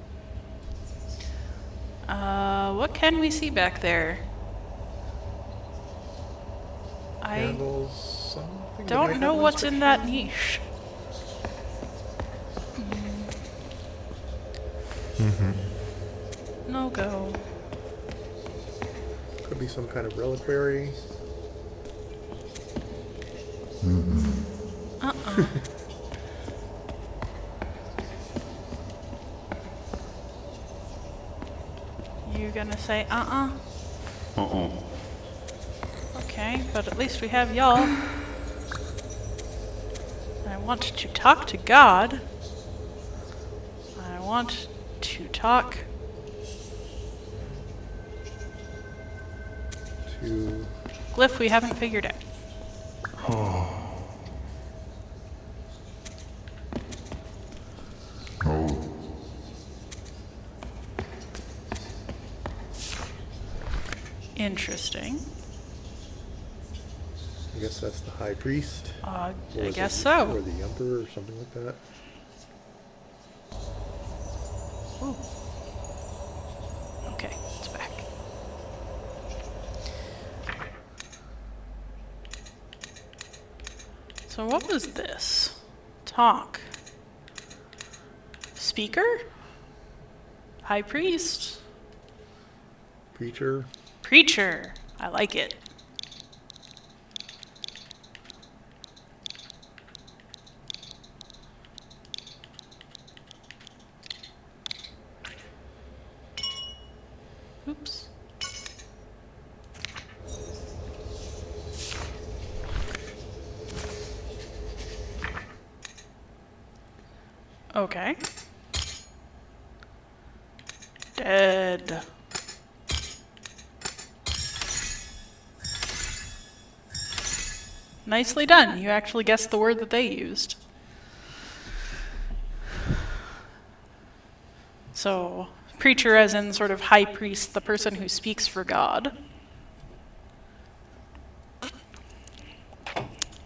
What can we see back there? I Candles, something that might don't have know an what's in that inscription? niche. No go. Could be some kind of reliquary. You gonna say Okay, but at least we have y'all. I want to talk to God. I want to talk To... glyph we haven't figured out. Oh. Interesting. I guess that's the high priest. I Or is guess it- so. Or the emperor or something like that. Ooh. Okay, it's back. So what was this? Talk. Speaker? High priest? Preacher. Preacher. I like it. Oops. Okay. Dead. Nicely done. You actually guessed the word that they used. So, preacher as in sort of high priest, the person who speaks for God.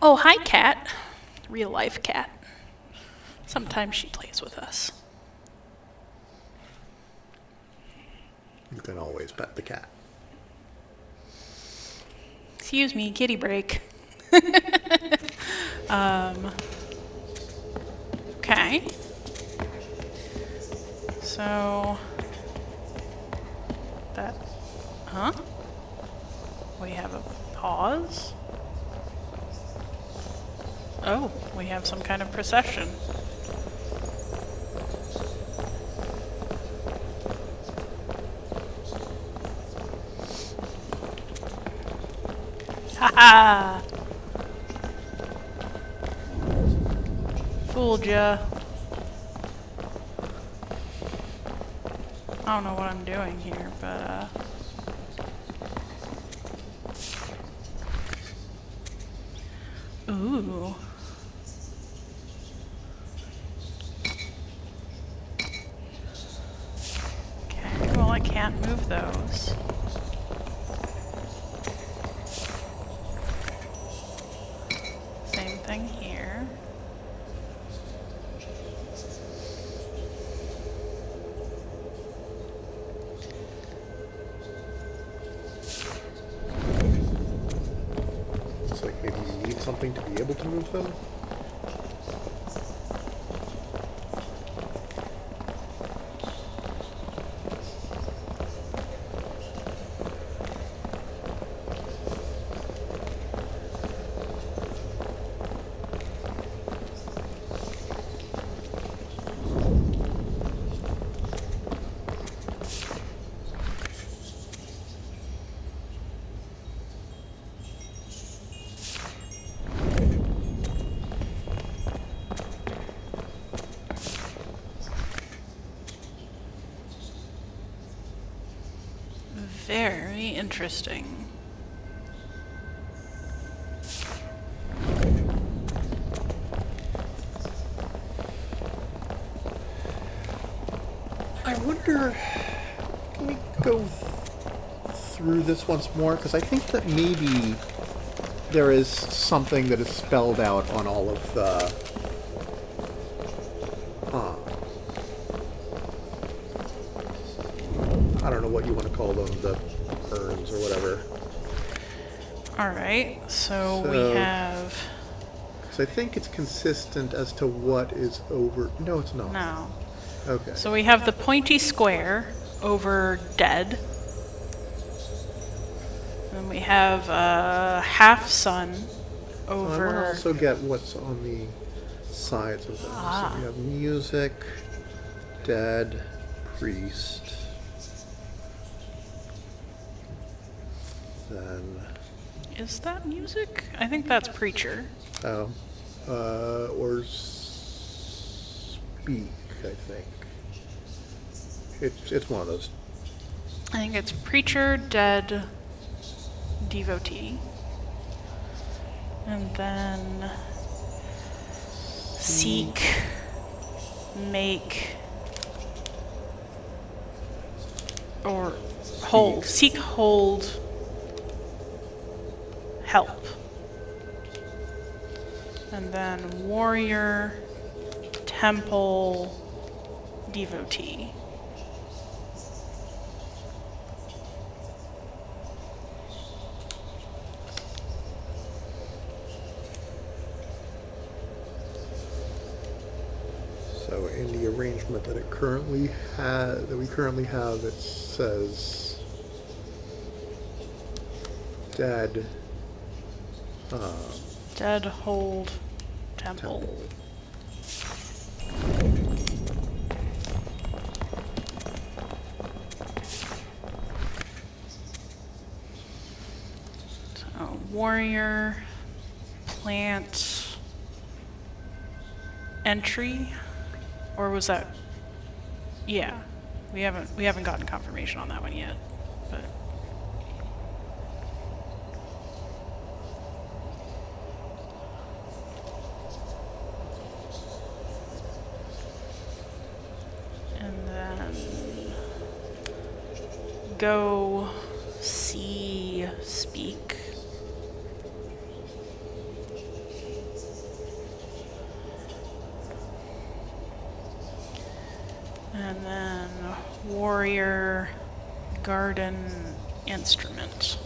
Oh, hi, Cat. Real life Cat. Sometimes she plays with us. You can always pet the cat. Excuse me, kitty break. Okay. So that, huh? We have a pause. Oh, we have some kind of procession. Haha! Fooled ya. I don't know what I'm doing here, but ooh. Okay, well I can't move those. Same thing here. It's like maybe you need something to be able to move them. Very interesting. I wonder, can we go through this once more? Because I think that maybe there is something that is spelled out on all of the... I don't know what you want to call them, the urns or whatever. Alright, so we So- have... Because I think it's consistent as to what is over... No, it's not. No. Okay. So we have the pointy square over dead. And we have a half sun I want to over... also get what's on the sides of them. Ah. So we have music, dead, priest, then Is that music? I think that's preacher. or speak. I think it's one of those. I think it's preacher, dead, devotee. And then seek, make, or hold. Seek, hold, help. And then warrior, temple, devotee. So in the arrangement that it currently we currently have, it says dead, Dead, hold, temple. temple. So, warrior, plant, entry, or was that? Yeah, we haven't gotten confirmation on that one yet, but. And then go, see, speak. And then warrior, garden, instrument.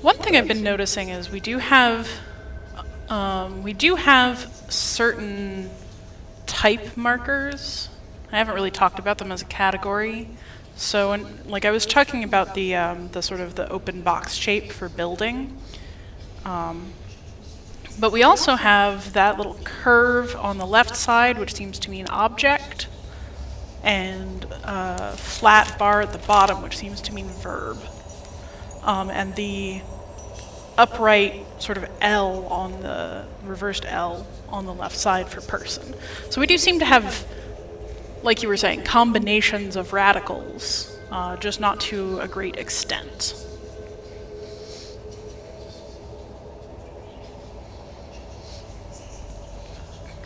One thing I've been noticing is we do have certain type markers. I haven't really talked about them as a category. So, like I was talking about the sort of the open box shape for building, but we also have that little curve on the left side, which seems to mean object, and a flat bar at the bottom, which seems to mean verb. And the upright sort of L on the reversed L on the left side for person. So we do seem to have, like you were saying, combinations of radicals, just not to a great extent.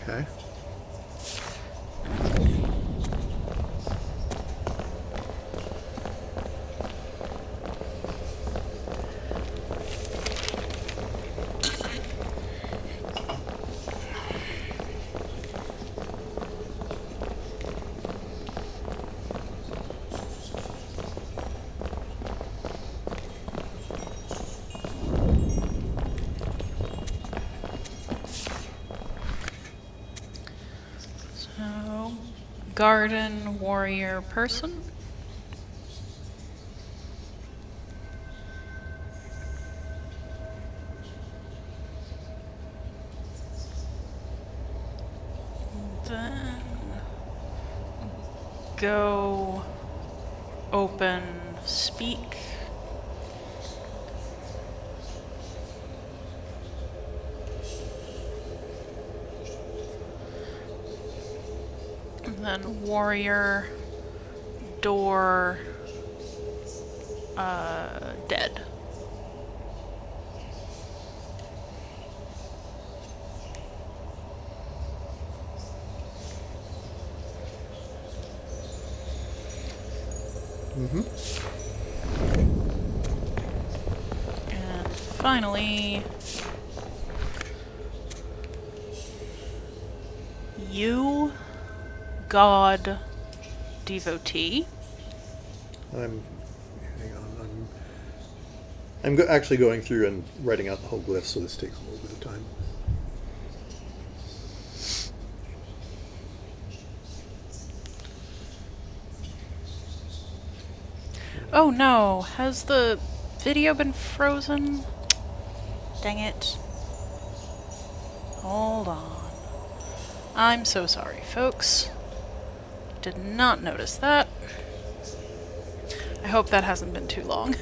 Okay. So, garden, warrior, person. Then go, open, speak. And then warrior, door, dead. Mm-hmm. And finally, you, God, devotee. Hang on. I'm actually going through and writing out the whole glyph, so this takes a little bit of time. Oh no, has the video been frozen? Dang it. Hold on. I'm so sorry, folks. Did not notice that. I hope that hasn't been too long.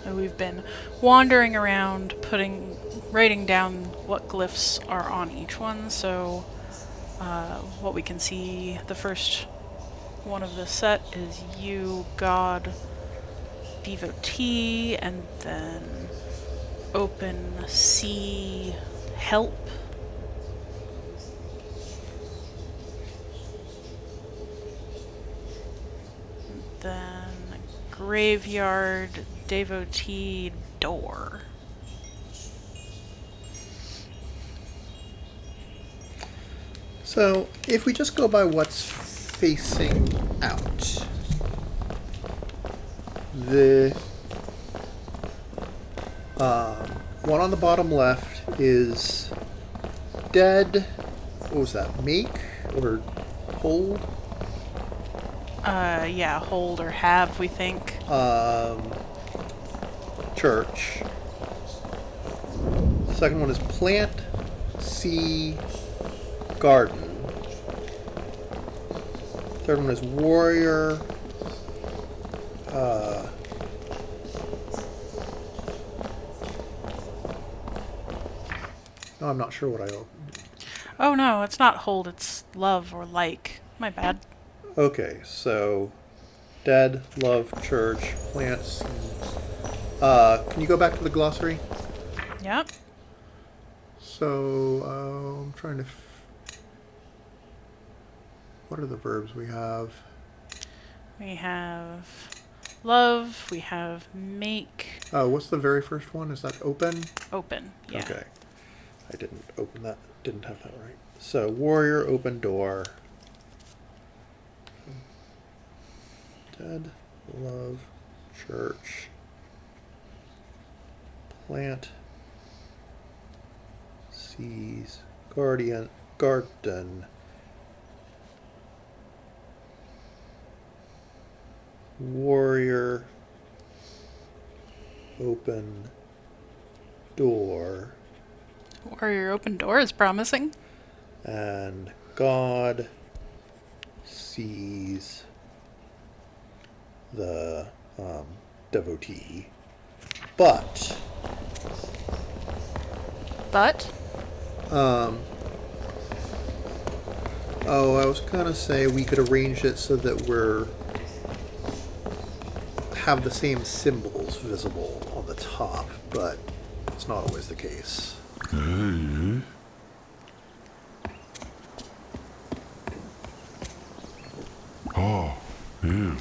We've been wandering around, writing down what glyphs are on each one, so what we can see, the first one of the set is you, God, devotee, and then open sea help. Then graveyard devotee door. So, if we just go by what's facing out, the one on the bottom left is dead. What was that? Make or hold? Yeah, hold or have, we think. Church. Second one is plant, sea, garden. Third one is warrior. No, I'm not sure what I opened. Oh no, it's not hold, it's love or like. My bad. Okay, so dead, love, church, plant, sea. Can you go back to the glossary? Yep. So, I'm trying to... What are the verbs we have? We have love, we have make, What's the very first one? Is that open? open. Yeah. Okay. I didn't open that. Didn't have that right. So, warrior, open door. Dead, love, church, plant, seas, guardian, garden, warrior, open door, Warrior open door is promising. and God sees the devotee. But I was gonna say we could arrange it so that we're have the same symbols visible on the top, but it's not always the case. Hey. Oh, ew.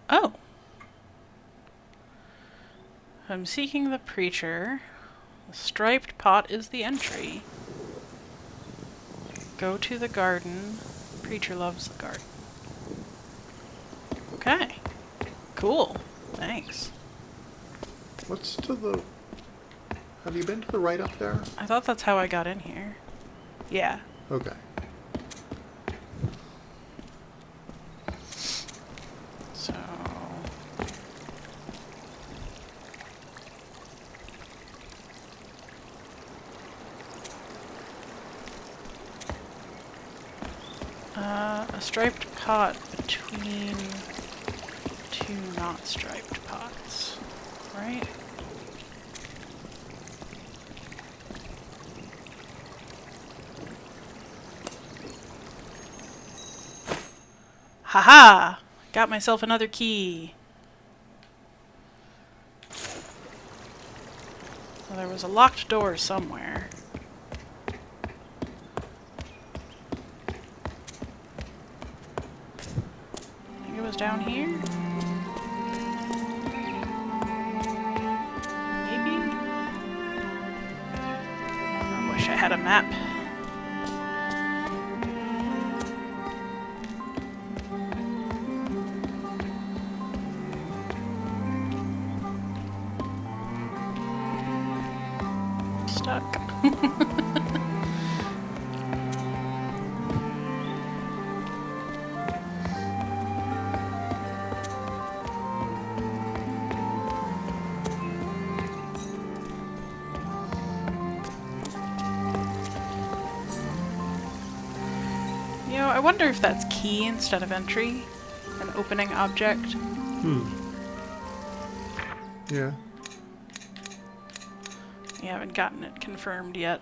Oh. I'm seeking the preacher. The striped pot is the entry. Go to the garden. Preacher loves the garden. Okay. Cool. Thanks. What's to the... Have you been to the right up there? I thought that's how I got in here. Yeah. Okay. So... a striped pot between two not striped pots, right? Haha! Got myself another key. Well, there was a locked door somewhere. I think it was down here? Maybe? I wish I had a map. Stuck. You know, I wonder if that's key instead of entry. An opening object. Yeah. We haven't gotten it confirmed yet.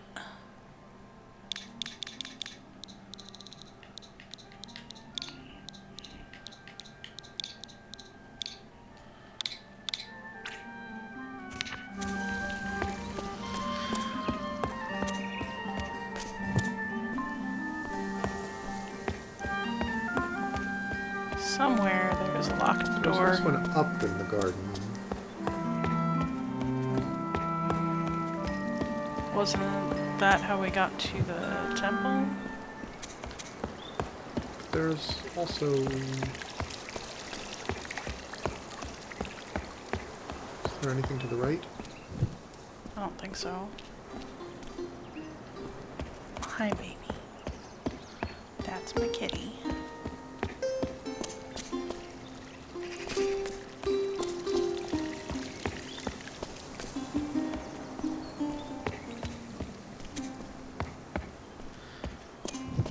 Somewhere there's a locked There's door. also an up in the garden. Wasn't that how we got to the temple? There's also... Is there anything to the right? I don't think so. Hi, baby. That's my kitty.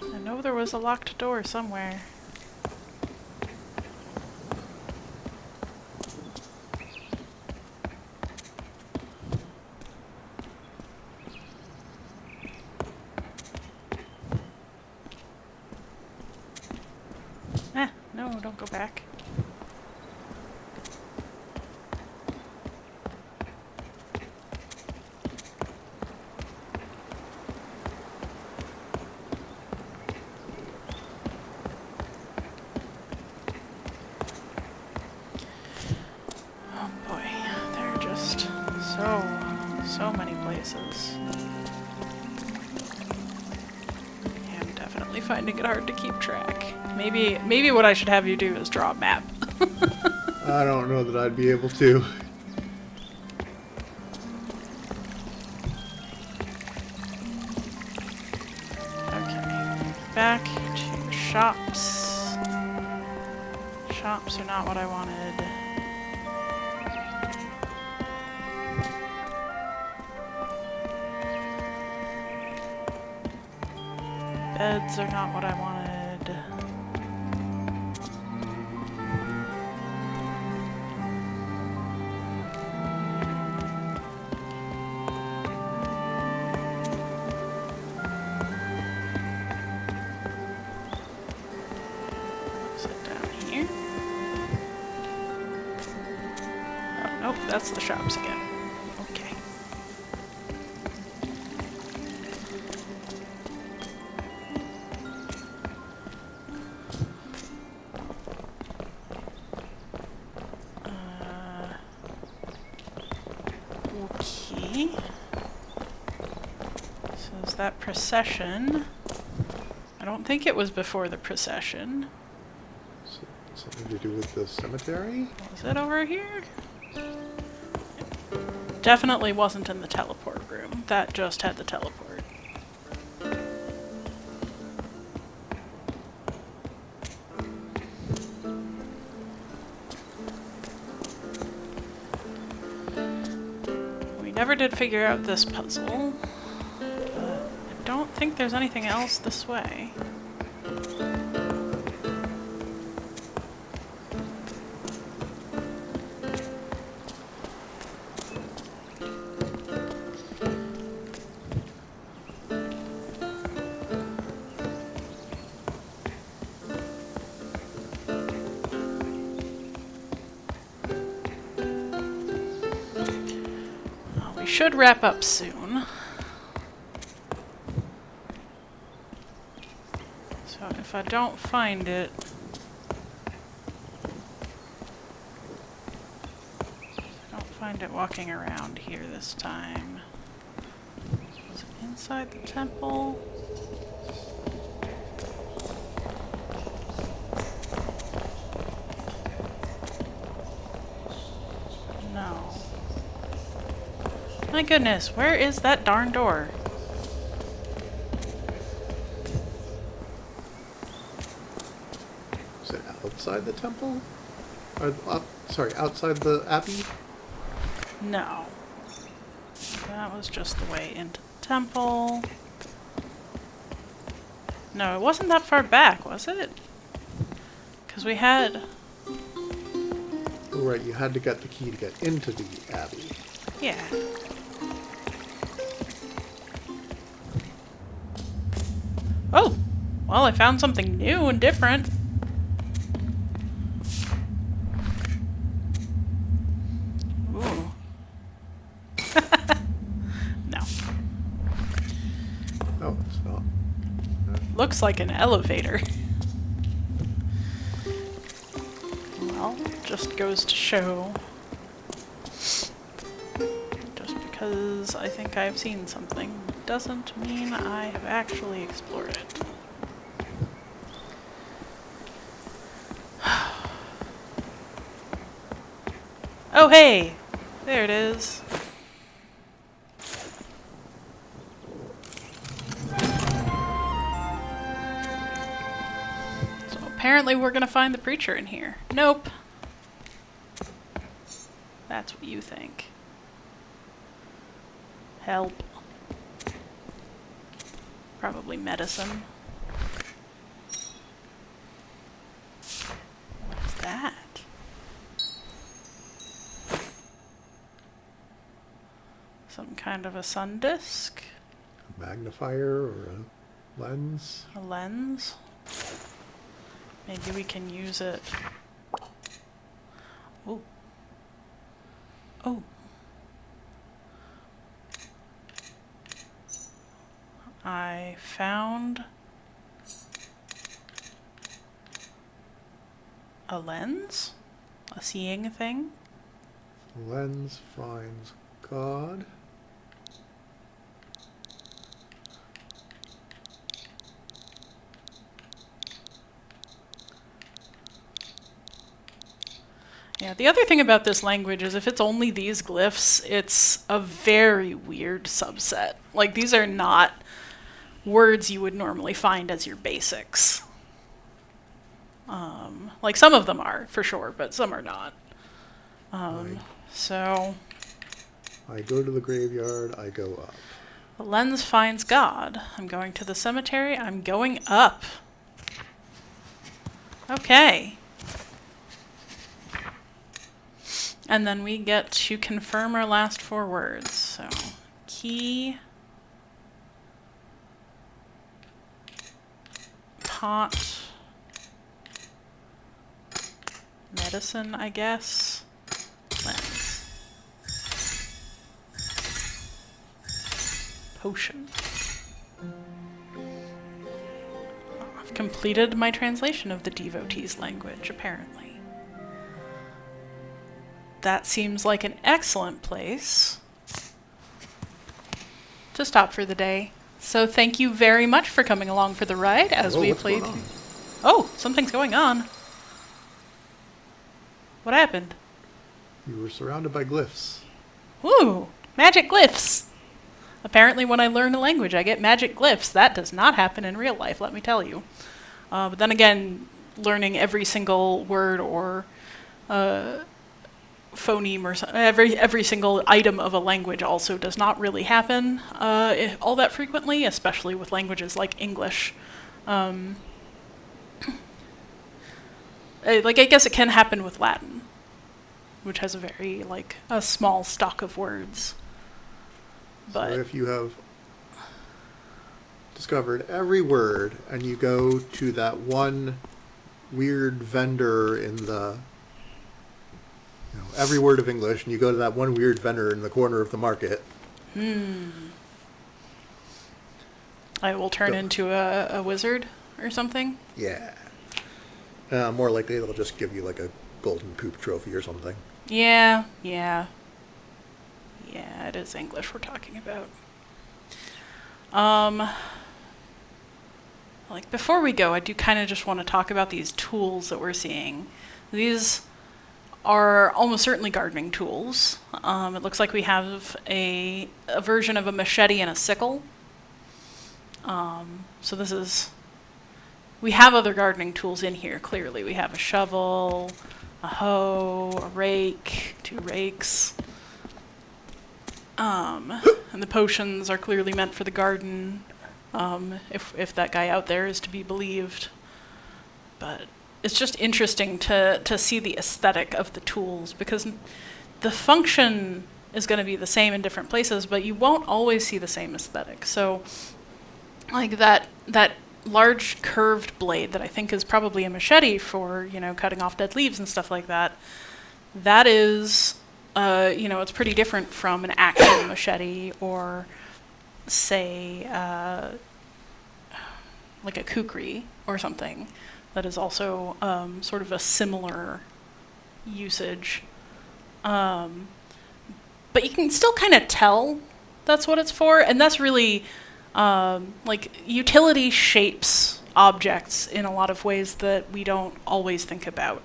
I know there was a locked door somewhere. No, don't go back. Oh boy, there are just so many places. Yeah, I'm definitely finding it hard to keep track. Maybe what I should have you do is draw a map. I don't know that I'd be able to. Okay, back to shops. Shops are not what I wanted. Beds are not what I wanted. Sit down here. Oh, nope, that's the shops again. Okay. Okay. So is that procession? I don't think it was before the procession. Something to do with the cemetery? Was it over here? Definitely wasn't in the teleport room. That just had the teleport. We never did figure out this puzzle. But I don't think there's anything else this way. Should wrap up soon. So if I don't find it, walking around here this time. Was it inside the temple? No. My goodness, where is that darn door? Is it outside the temple? Or, sorry, outside the abbey? No. That was just the way into the temple. No, it wasn't that far back, was it? Because we had... Oh, right, you had to get the key to get into the abbey. Yeah. Oh! Well, I found something new and different. Ooh. No. Oh, it's not. Looks like an elevator. goes to show. Just because I think I've seen something doesn't mean I have actually explored it. Oh hey! There it is. So apparently we're gonna find the preacher in here. Nope. That's what you think. Help. Probably medicine. What is that? Some kind of a sun disk? A magnifier or a lens? A lens? Maybe we can use it. Oh. Oh. I found a lens? A seeing thing? Lens finds God. Yeah, the other thing about this language is if it's only these glyphs, it's a very weird subset. Like, these are not words you would normally find as your basics. Like, some of them are, for sure, but some are not. Right. So, I go to the graveyard, I go up. the lens finds God. I'm going to the cemetery, I'm going up. Okay. And then we get to confirm our last 4 words. So, key, pot, medicine, I guess, lens, potion. I've completed my translation of the devotee's language, apparently. That seems like an excellent place to stop for the day. So thank you very much for coming along for the ride as we what's played. going on? Oh, something's going on. What happened? You were surrounded by glyphs. Ooh, magic glyphs. Apparently when I learn a language, I get magic glyphs. That does not happen in real life, let me tell you. But then again, learning every single word or phoneme or every single item of a language also does not really happen all that frequently, especially with languages like English. I guess it can happen with Latin, which has a very a small stock of words. But So if you have discovered every word and you go to that one weird vendor in the every word of English, and you go to that one weird vendor in the corner of the market. I will turn into a wizard or something. Yeah. More likely they'll just give you like a golden poop trophy or something. Yeah, it is English we're talking about. Before we go, I do kind of just want to talk about these tools that we're seeing. These are almost certainly gardening tools. It looks like we have a version of a machete and a sickle. So this is... We have other gardening tools in here, clearly. We have a shovel, a hoe, a rake, 2 rakes. And the potions are clearly meant for the garden, if that guy out there is to be believed. But it's just interesting to see the aesthetic of the tools, because the function is going to be the same in different places, but you won't always see the same aesthetic. So, like that large curved blade that I think is probably a machete for, cutting off dead leaves and stuff like that, that is, it's pretty different from an actual machete or, say, like a kukri or something that is also sort of a similar usage. But you can still kind of tell that's what it's for, and that's really like utility shapes objects in a lot of ways that we don't always think about.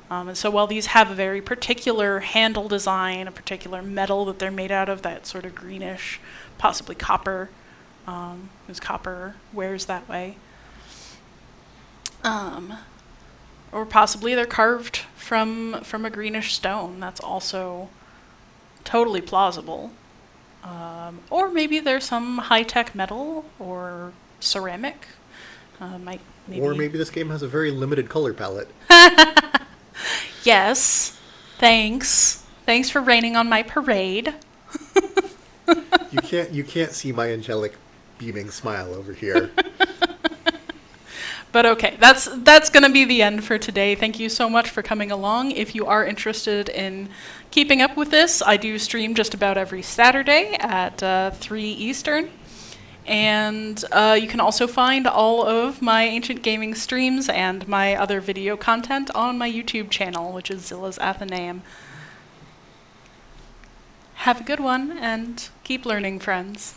And so while these have a very particular handle design, a particular metal that they're made out of, that sort of greenish, possibly copper, because copper wears that way, or possibly they're carved from a greenish stone. That's also totally plausible. Or maybe there's some high-tech metal or ceramic. Or maybe this game has a very limited color palette. Yes. Thanks. Thanks for raining on my parade. You can't see my angelic beaming smile over here. But okay, that's going to be the end for today. Thank you so much for coming along. If you are interested in keeping up with this, I do stream just about every Saturday at 3 Eastern. And you can also find all of my Ancient Gaming streams and my other video content on my YouTube channel, which is Zilla's Athenaeum. Have a good one, and keep learning, friends.